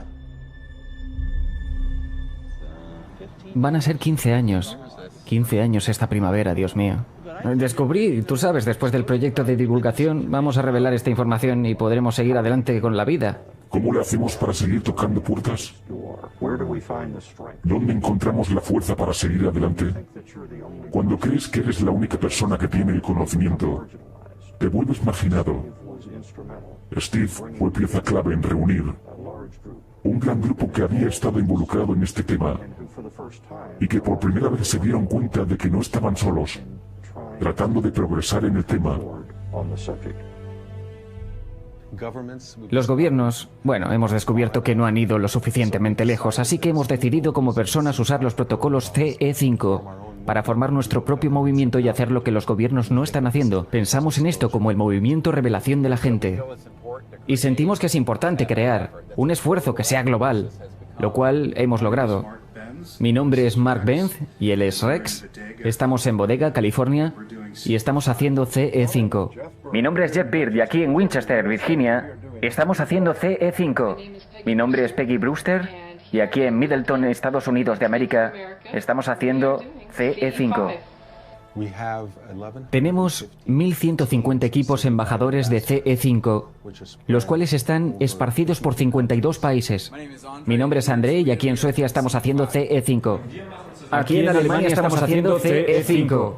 Van a ser 15 años. 15 años esta primavera, Dios mío. Descubrí, tú sabes, después del proyecto de divulgación, vamos a revelar esta información y podremos seguir adelante con la vida. ¿Cómo le hacemos para seguir tocando puertas? ¿Dónde encontramos la fuerza para seguir adelante? Cuando crees que eres la única persona que tiene el conocimiento, te vuelves marginado. Steve fue pieza clave en reunir un gran grupo que había estado involucrado en este tema y que por primera vez se dieron cuenta de que no estaban solos, tratando de progresar en el tema. Los gobiernos, bueno, hemos descubierto que no han ido lo suficientemente lejos, así que hemos decidido como personas usar los protocolos CE5 para formar nuestro propio movimiento y hacer lo que los gobiernos no están haciendo. Pensamos en esto como el movimiento revelación de la gente. Y sentimos que es importante crear un esfuerzo que sea global, lo cual hemos logrado. Mi nombre es Mark Benz y él es Rex. Estamos en Bodega, California, y estamos haciendo CE5. Mi nombre es Jeff Beard y aquí en Winchester, Virginia, estamos haciendo CE5. Mi nombre es Peggy Brewster y aquí en Middleton, Estados Unidos de América, estamos haciendo CE5. Tenemos 1.150 equipos embajadores de CE5, los cuales están esparcidos por 52 países. Mi nombre es André y aquí en Suecia estamos haciendo CE5. Aquí en Alemania estamos haciendo CE5.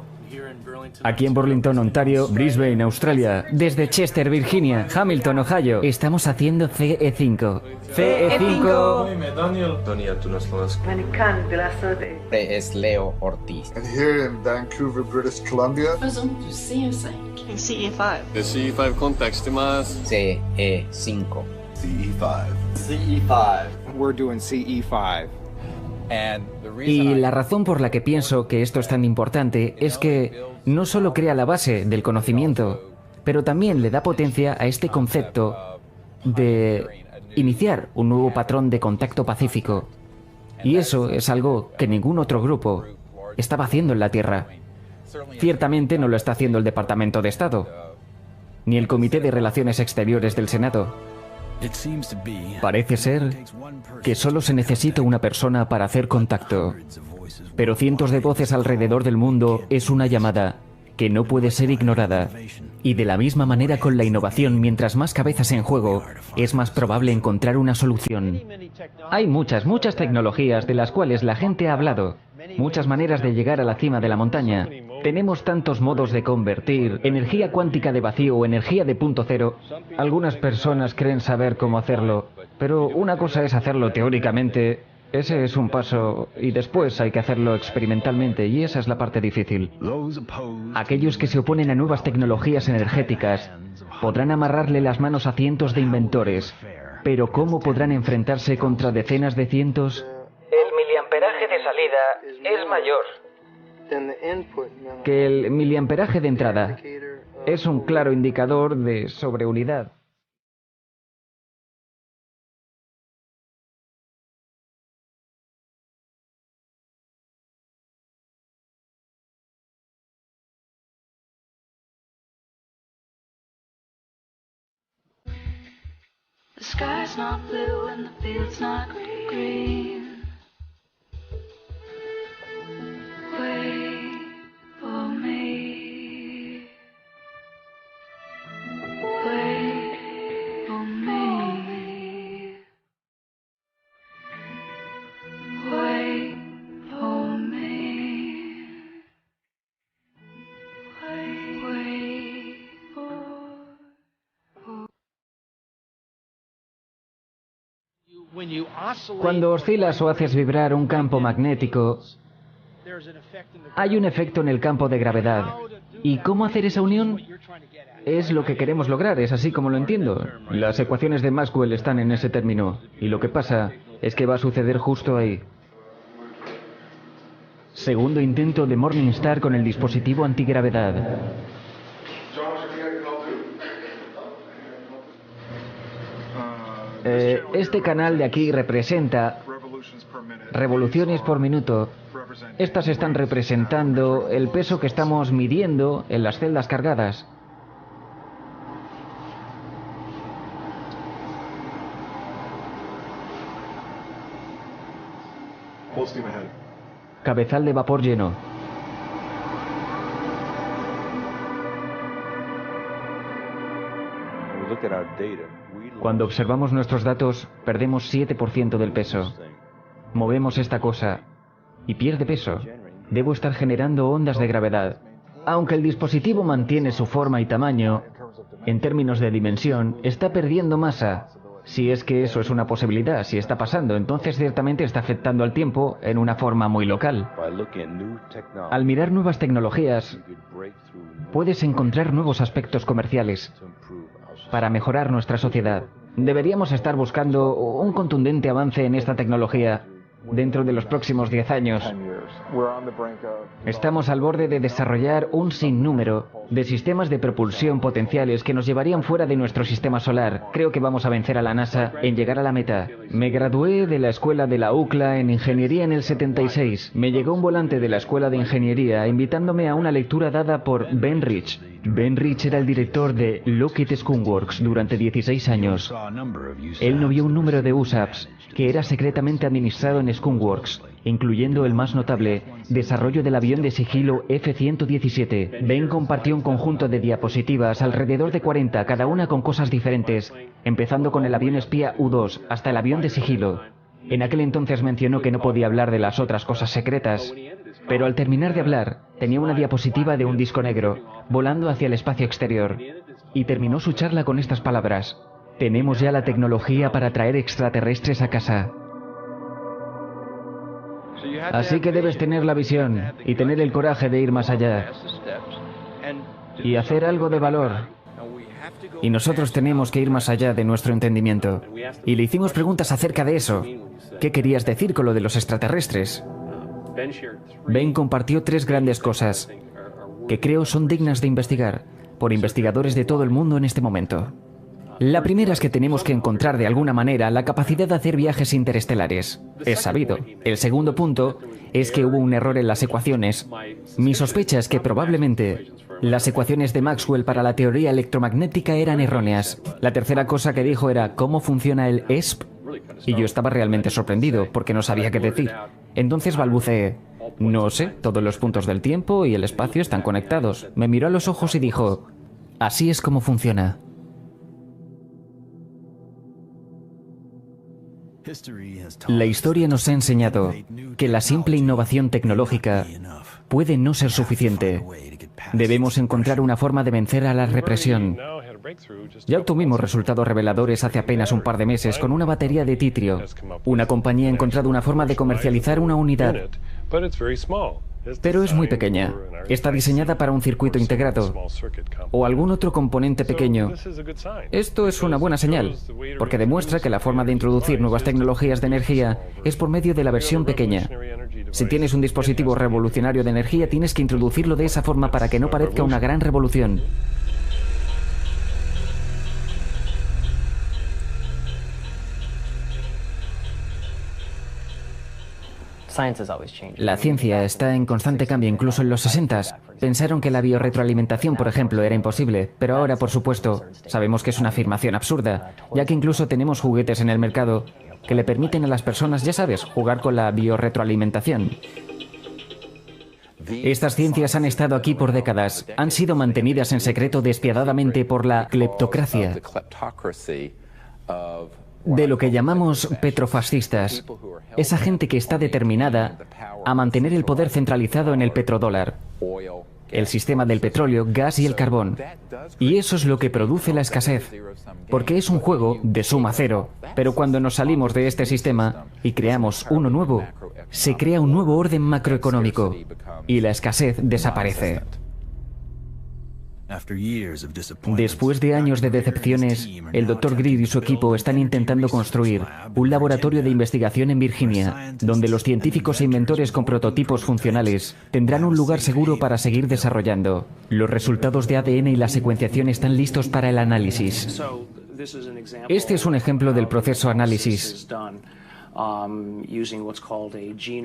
Aquí en Burlington, Ontario, Brisbane, Australia, desde Chester, Virginia, Hamilton, Ohio, estamos haciendo CE5. CE5. Es Leo Ortiz. And here in Vancouver, British Columbia. CE5. The CE5 context más. CE5. CE5. CE5. We're doing CE5. Y la razón por la que pienso que esto es tan importante es que no solo crea la base del conocimiento, pero también le da potencia a este concepto de iniciar un nuevo patrón de contacto pacífico. Y eso es algo que ningún otro grupo estaba haciendo en la Tierra. Ciertamente no lo está haciendo el Departamento de Estado. ni el Comité de Relaciones Exteriores del Senado. Parece ser que solo se necesita una persona para hacer contacto, pero cientos de voces alrededor del mundo es una llamada que no puede ser ignorada. Y de la misma manera con la innovación, mientras más cabezas en juego, es más probable encontrar una solución. Hay muchas tecnologías de las cuales la gente ha hablado, muchas maneras de llegar a la cima de la montaña. Tenemos tantos modos de convertir energía cuántica de vacío o energía de punto cero. Algunas personas creen saber cómo hacerlo, pero una cosa es hacerlo teóricamente. Ese es un paso y después hay que hacerlo experimentalmente y esa es la parte difícil. Aquellos que se oponen a nuevas tecnologías energéticas podrán amarrarle las manos a cientos de inventores, pero ¿cómo podrán enfrentarse contra decenas de cientos? El miliamperaje de salida es mayor Que el miliamperaje de entrada es un claro indicador de sobreunidad. The sky's not blue and the field's not green. Wait for me. Wait for me. Wait for me. Wait for. Cuando oscilas o haces vibrar un campo magnético, hay un efecto en el campo de gravedad. ¿Y cómo hacer esa unión? Es lo que queremos lograr, es así como lo entiendo. Las ecuaciones de Maxwell están en ese término, y lo que pasa es que va a suceder justo ahí. Segundo intento de Morningstar con el dispositivo antigravedad. Este canal de aquí representa revoluciones por minuto. Estas están representando el peso que estamos midiendo en las celdas cargadas. Cabezal de vapor lleno. Cuando observamos nuestros datos, perdemos 7% del peso. Movemos esta cosa y pierde peso. Debo estar generando ondas de gravedad. Aunque el dispositivo mantiene su forma y tamaño, en términos de dimensión, está perdiendo masa. Si es que eso es una posibilidad, si está pasando, entonces ciertamente está afectando al tiempo en una forma muy local. Al mirar nuevas tecnologías, puedes encontrar nuevos aspectos comerciales para mejorar nuestra sociedad. Deberíamos estar buscando un contundente avance en esta tecnología dentro de los próximos 10 años. Estamos al borde de desarrollar un sinnúmero de sistemas de propulsión potenciales que nos llevarían fuera de nuestro sistema solar. Creo que vamos a vencer a la NASA en llegar a la meta. Me gradué de la escuela de la UCLA en ingeniería en el 76. Me llegó un volante de la escuela de ingeniería invitándome a una lectura dada por Ben Rich. Ben Rich era el director de Lockheed Skoneworks durante 16 años. Él no vio un número de USAPs que era secretamente administrado en Skoneworks, incluyendo el más notable, desarrollo del avión de sigilo F-117. Ben compartió un conjunto de diapositivas, alrededor de 40, cada una con cosas diferentes, empezando con el avión espía U-2 hasta el avión de sigilo. En aquel entonces mencionó que no podía hablar de las otras cosas secretas, pero al terminar de hablar, tenía una diapositiva de un disco negro, volando hacia el espacio exterior, y terminó su charla con estas palabras: tenemos ya la tecnología para traer extraterrestres a casa. Así que debes tener la visión y tener el coraje de ir más allá y hacer algo de valor. Y nosotros tenemos que ir más allá de nuestro entendimiento. Y le hicimos preguntas acerca de eso. ¿Qué querías decir con lo de los extraterrestres? Ben compartió 3 grandes cosas que creo son dignas de investigar por investigadores de todo el mundo en este momento. La primera es que tenemos que encontrar de alguna manera la capacidad de hacer viajes interestelares. Es sabido. El segundo punto es que hubo un error en las ecuaciones. Mi sospecha es que probablemente Las ecuaciones de Maxwell para la teoría electromagnética eran erróneas. La tercera cosa que dijo era ¿cómo funciona el ESP? Y yo estaba realmente sorprendido porque no sabía qué decir. Entonces balbuceé. No sé, todos los puntos del tiempo y el espacio están conectados. Me miró a los ojos y dijo, así es como funciona. La historia nos ha enseñado que la simple innovación tecnológica puede no ser suficiente. Debemos encontrar una forma de vencer a la represión. Ya obtuvimos resultados reveladores hace apenas un par de meses con una batería de titrio. Una compañía ha encontrado una forma de comercializar una unidad, pero es muy pequeña. Está diseñada para un circuito integrado o algún otro componente pequeño. Esto es una buena señal, porque demuestra que la forma de introducir nuevas tecnologías de energía es por medio de la versión pequeña. Si tienes un dispositivo revolucionario de energía, tienes que introducirlo de esa forma para que no parezca una gran revolución. La ciencia está en constante cambio, incluso en los 60s. Pensaron que la biorretroalimentación, por ejemplo, era imposible, pero ahora, por supuesto, sabemos que es una afirmación absurda, ya que incluso tenemos juguetes en el mercado que le permiten a las personas, ya sabes, jugar con la biorretroalimentación. Estas ciencias han estado aquí por décadas, han sido mantenidas en secreto despiadadamente por la cleptocracia de lo que llamamos petrofascistas, esa gente que está determinada a mantener el poder centralizado en el petrodólar, el sistema del petróleo, gas y el carbón. Y eso es lo que produce la escasez, porque es un juego de suma cero. Pero cuando nos salimos de este sistema y creamos uno nuevo, se crea un nuevo orden macroeconómico y la escasez desaparece. Después de años de decepciones, el Dr. Greer y su equipo están intentando construir un laboratorio de investigación en Virginia, donde los científicos e inventores con prototipos funcionales tendrán un lugar seguro para seguir desarrollando. Los resultados de ADN y la secuenciación están listos para el análisis. Este es un ejemplo del proceso análisis,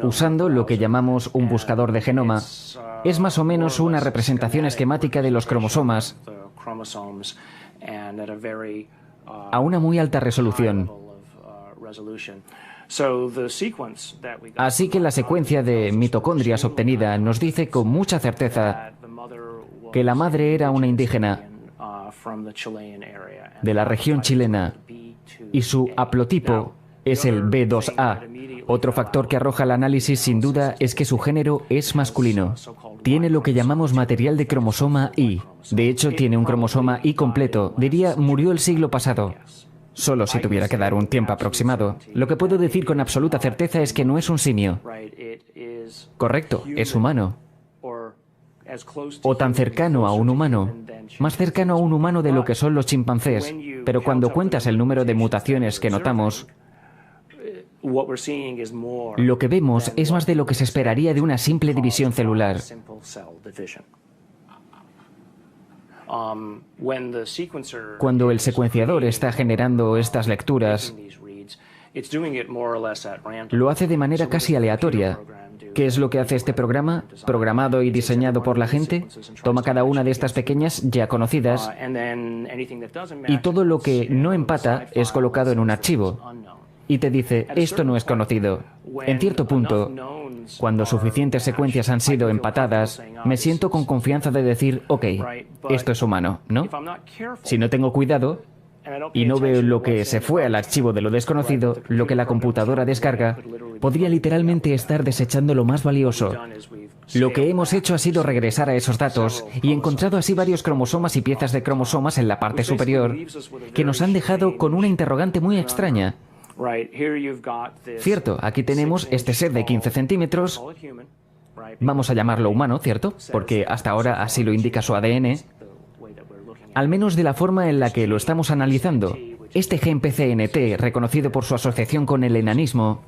usando lo que llamamos un buscador de genoma. Es más o menos una representación esquemática de los cromosomas a una muy alta resolución. Así que la secuencia de mitocondrias obtenida nos dice con mucha certeza que la madre era una indígena de la región chilena y su haplotipo es el B2A. Otro factor que arroja el análisis sin duda es que su género es masculino. Tiene lo que llamamos material de cromosoma Y. De hecho, tiene un cromosoma Y completo. Diría, murió el siglo pasado. Solo si tuviera que dar un tiempo aproximado. Lo que puedo decir con absoluta certeza es que no es un simio. Correcto, es humano. O tan cercano a un humano. Más cercano a un humano de lo que son los chimpancés. Pero cuando cuentas el número de mutaciones que notamos, lo que vemos es más de lo que se esperaría de una simple división celular. Cuando el secuenciador está generando estas lecturas, lo hace de manera casi aleatoria. ¿Qué es lo que hace este programa, programado y diseñado por la gente? Toma cada una de estas pequeñas ya conocidas y todo lo que no empata es colocado en un archivo. Y te dice, esto no es conocido. En cierto punto, cuando suficientes secuencias han sido empatadas, me siento con confianza de decir, ok, esto es humano, ¿no? Si no tengo cuidado y no veo lo que se fue al archivo de lo desconocido, lo que la computadora descarga, podría literalmente estar desechando lo más valioso. Lo que hemos hecho ha sido regresar a esos datos y encontrado así varios cromosomas y piezas de cromosomas en la parte superior que nos han dejado con una interrogante muy extraña. Cierto, aquí tenemos este set de 15 centímetros, vamos a llamarlo humano, ¿cierto? Porque hasta ahora así lo indica su ADN, al menos de la forma en la que lo estamos analizando. Este gen PCNT, reconocido por su asociación con el enanismo,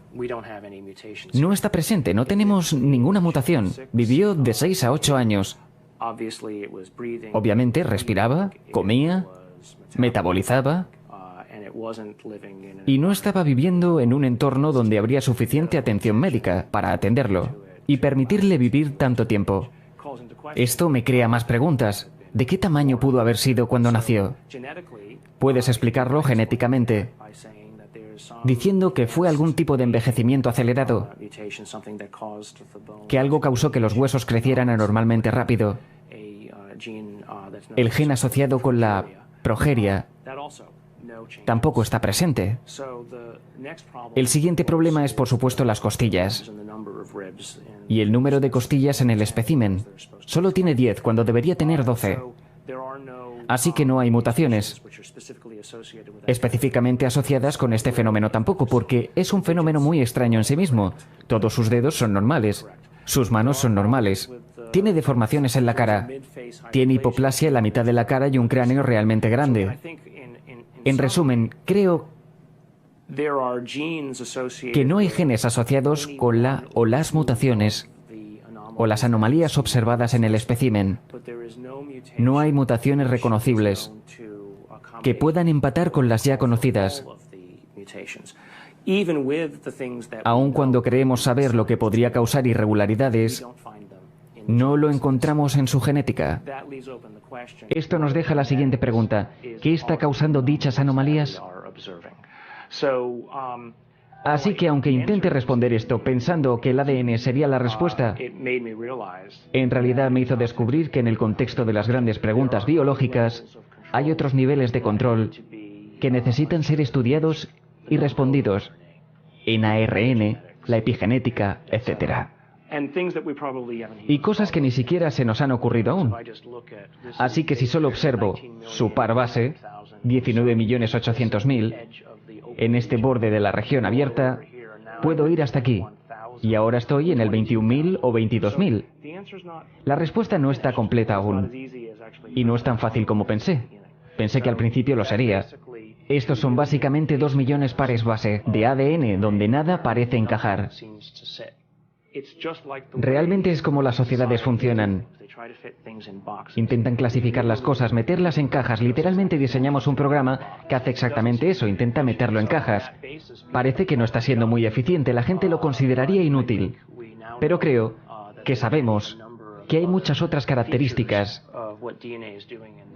no está presente, no tenemos ninguna mutación. Vivió de 6 a 8 años. Obviamente respiraba, comía, metabolizaba, y no estaba viviendo en un entorno donde habría suficiente atención médica para atenderlo y permitirle vivir tanto tiempo. Esto me crea más preguntas. ¿De qué tamaño pudo haber sido cuando nació? Puedes explicarlo genéticamente, diciendo que fue algún tipo de envejecimiento acelerado, que algo causó que los huesos crecieran anormalmente rápido. El gen asociado con la progeria tampoco está presente. El siguiente problema es, por supuesto, las costillas y el número de costillas en el espécimen. Solo tiene 10 cuando debería tener 12. Así que no hay mutaciones específicamente asociadas con este fenómeno tampoco, porque es un fenómeno muy extraño en sí mismo. Todos sus dedos son normales, sus manos son normales. Tiene deformaciones en la cara, tiene hipoplasia en la mitad de la cara y un cráneo realmente grande. En resumen, creo que no hay genes asociados con la o las mutaciones o las anomalías observadas en el espécimen. No hay mutaciones reconocibles que puedan empatar con las ya conocidas. Aun cuando creemos saber lo que podría causar irregularidades, no lo encontramos en su genética. Esto nos deja la siguiente pregunta. ¿Qué está causando dichas anomalías? Así que aunque intente responder esto pensando que el ADN sería la respuesta, en realidad me hizo descubrir que en el contexto de las grandes preguntas biológicas hay otros niveles de control que necesitan ser estudiados y respondidos en ARN, la epigenética, etc. Y cosas que ni siquiera se nos han ocurrido aún. Así que si solo observo su par base, 19.800.000, en este borde de la región abierta, puedo ir hasta aquí. Y ahora estoy en el 21.000 o 22.000. La respuesta no está completa aún. Y no es tan fácil como pensé. Pensé que al principio lo sería. Estos son básicamente 2 millones pares base de ADN donde nada parece encajar. Realmente es como las sociedades funcionan. Intentan clasificar las cosas, meterlas en cajas. Literalmente diseñamos un programa que hace exactamente eso, intenta meterlo en cajas. Parece que no está siendo muy eficiente, la gente lo consideraría inútil. Pero creo que sabemos que hay muchas otras características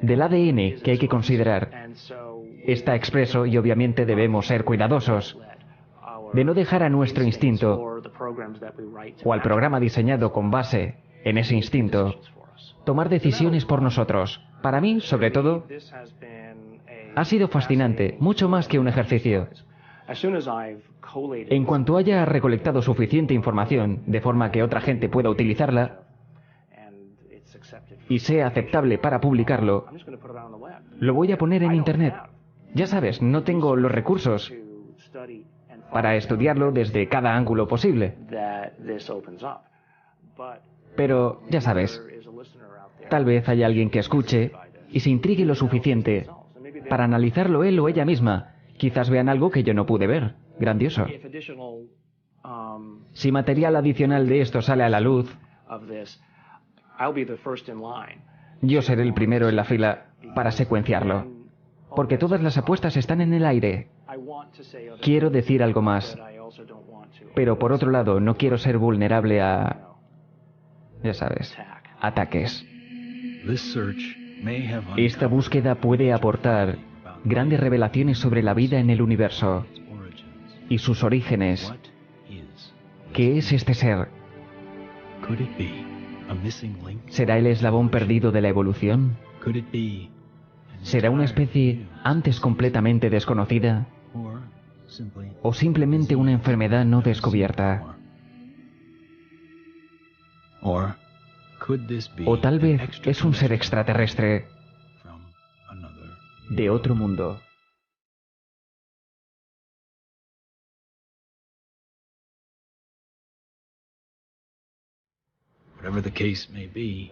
del ADN que hay que considerar. Está expreso y obviamente debemos ser cuidadosos de no dejar a nuestro instinto o al programa diseñado con base en ese instinto tomar decisiones por nosotros. Para mí, sobre todo, ha sido fascinante, mucho más que un ejercicio. En cuanto haya recolectado suficiente información de forma que otra gente pueda utilizarla y sea aceptable para publicarlo, lo voy a poner en Internet. Ya sabes, no tengo los recursos para estudiarlo desde cada ángulo posible. Pero, ya sabes, tal vez haya alguien que escuche y se intrigue lo suficiente para analizarlo él o ella misma. Quizás vean algo que yo no pude ver. Grandioso. Si material adicional de esto sale a la luz, yo seré el primero en la fila para secuenciarlo. Porque todas las apuestas están en el aire. Quiero decir algo más. Pero por otro lado, no quiero ser vulnerable a... ya sabes, ataques. Esta búsqueda puede aportar grandes revelaciones sobre la vida en el universo y sus orígenes. ¿Qué es este ser? ¿Será el eslabón perdido de la evolución? ¿Será una especie antes completamente desconocida? ¿O simplemente una enfermedad no descubierta? O tal vez es un ser extraterrestre de otro mundo.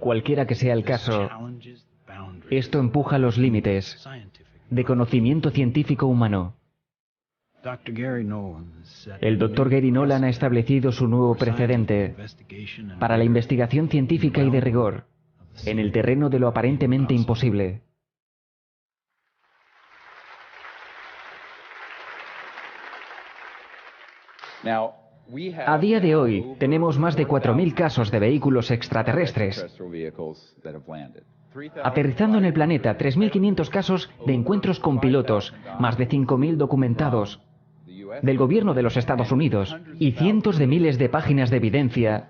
Cualquiera que sea el caso, esto empuja los límites de conocimiento científico humano. El Dr. Gary Nolan ha establecido su nuevo precedente para la investigación científica y de rigor en el terreno de lo aparentemente imposible. A día de hoy, tenemos más de 4.000 casos de vehículos extraterrestres aterrizando en el planeta, 3.500 casos de encuentros con pilotos, más de 5.000 documentados del gobierno de los Estados Unidos y cientos de miles de páginas de evidencia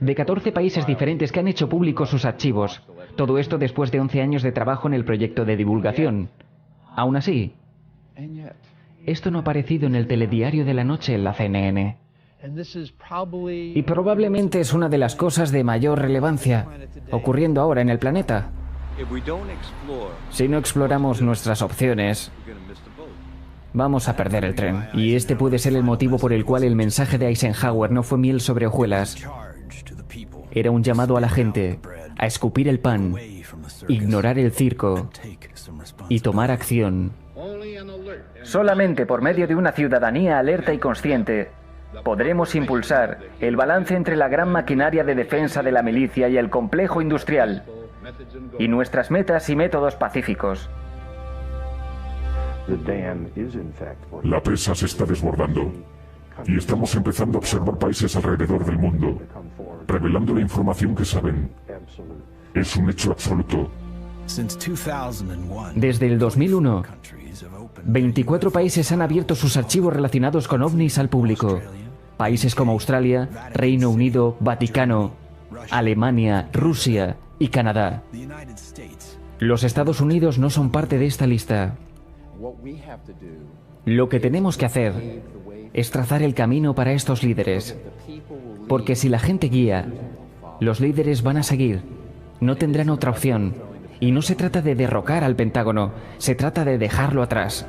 de 14 países diferentes que han hecho públicos sus archivos. Todo esto después de 11 años de trabajo en el proyecto de divulgación. Aún así, esto no ha aparecido en el telediario de la noche en la CNN. Y probablemente es una de las cosas de mayor relevancia ocurriendo ahora en el planeta. Si no exploramos nuestras opciones, vamos a perder el tren. Y este puede ser el motivo por el cual el mensaje de Eisenhower no fue miel sobre hojuelas. Era un llamado a la gente a escupir el pan, ignorar el circo y tomar acción. Solamente por medio de una ciudadanía alerta y consciente podremos impulsar el balance entre la gran maquinaria de defensa de la milicia y el complejo industrial, y nuestras metas y métodos pacíficos. La presa se está desbordando y estamos empezando a observar países alrededor del mundo, revelando la información que saben. Es un hecho absoluto. Desde el 2001, 24 países han abierto sus archivos relacionados con ovnis al público. Países como Australia, Reino Unido, Vaticano, Alemania, Rusia y Canadá. Los Estados Unidos no son parte de esta lista. Lo que tenemos que hacer es trazar el camino para estos líderes. Porque si la gente guía, los líderes van a seguir. No tendrán otra opción. Y no se trata de derrocar al Pentágono, se trata de dejarlo atrás.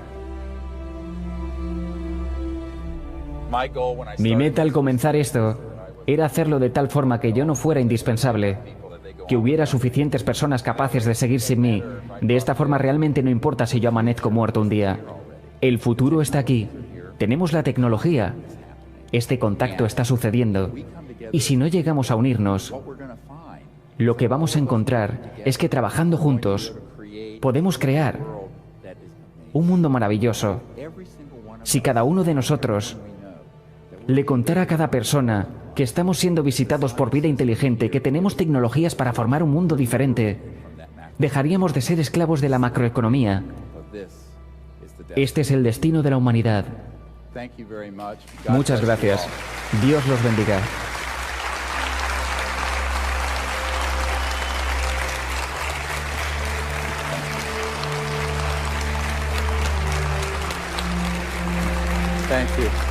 Mi meta al comenzar esto era hacerlo de tal forma que yo no fuera indispensable, que hubiera suficientes personas capaces de seguir sin mí. De esta forma realmente no importa si yo amanezco muerto un día. El futuro está aquí. Tenemos la tecnología. Este contacto está sucediendo. Y si no llegamos a unirnos, lo que vamos a encontrar es que trabajando juntos podemos crear un mundo maravilloso. Si cada uno de nosotros le contara a cada persona que estamos siendo visitados por vida inteligente, que tenemos tecnologías para formar un mundo diferente, dejaríamos de ser esclavos de la macroeconomía. Este es el destino de la humanidad. Muchas gracias. Dios los bendiga. Thank you.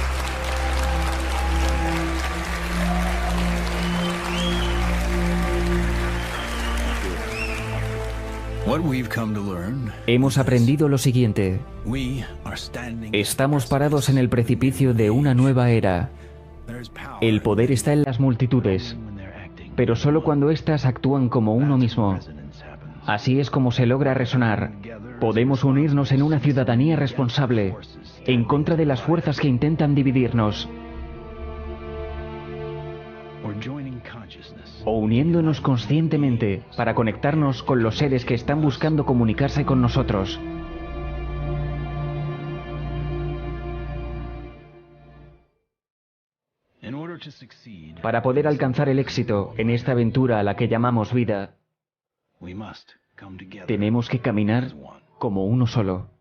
Hemos aprendido lo siguiente. Estamos parados en el precipicio de una nueva era. El poder está en las multitudes, pero solo cuando éstas actúan como uno mismo. Así es como se logra resonar. Podemos unirnos en una ciudadanía responsable, en contra de las fuerzas que intentan dividirnos. O uniéndonos conscientemente para conectarnos con los seres que están buscando comunicarse con nosotros. Para poder alcanzar el éxito en esta aventura a la que llamamos vida, tenemos que caminar como uno solo.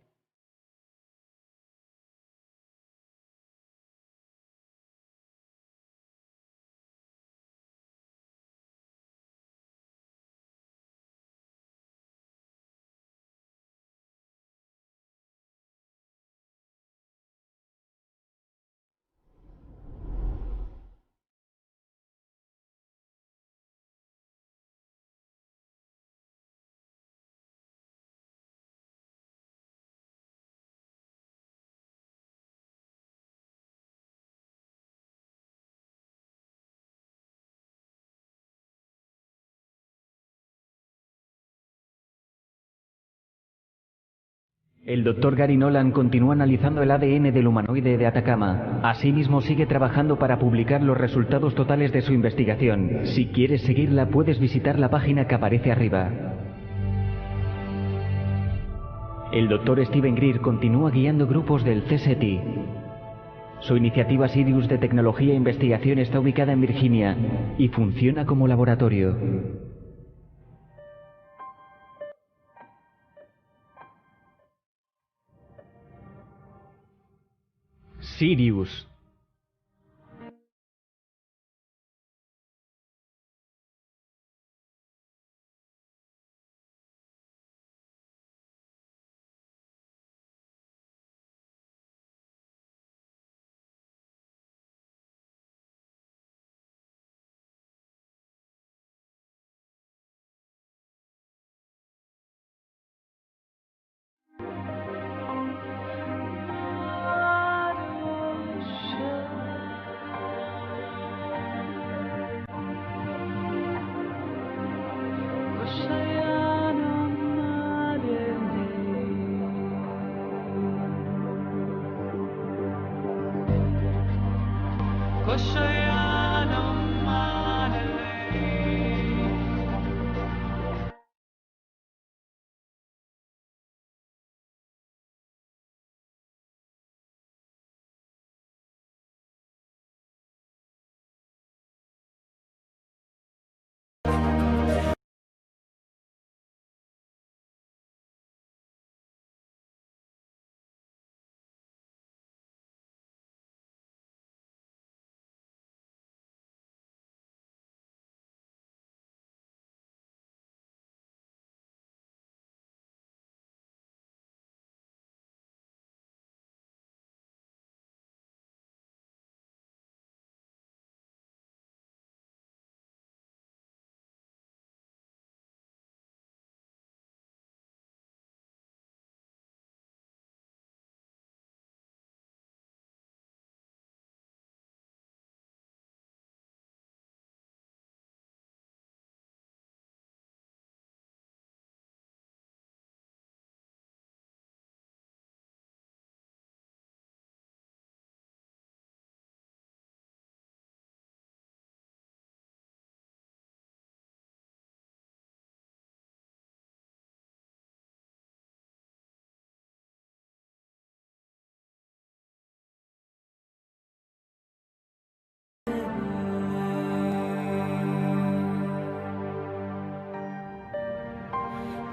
El Dr. Gary Nolan continúa analizando el ADN del humanoide de Atacama. Asimismo, sigue trabajando para publicar los resultados totales de su investigación. Si quieres seguirla, puedes visitar la página que aparece arriba. El Dr. Steven Greer continúa guiando grupos del CSETI. Su iniciativa Sirius de tecnología e investigación está ubicada en Virginia y funciona como laboratorio. Sirius.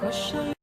Koşuyor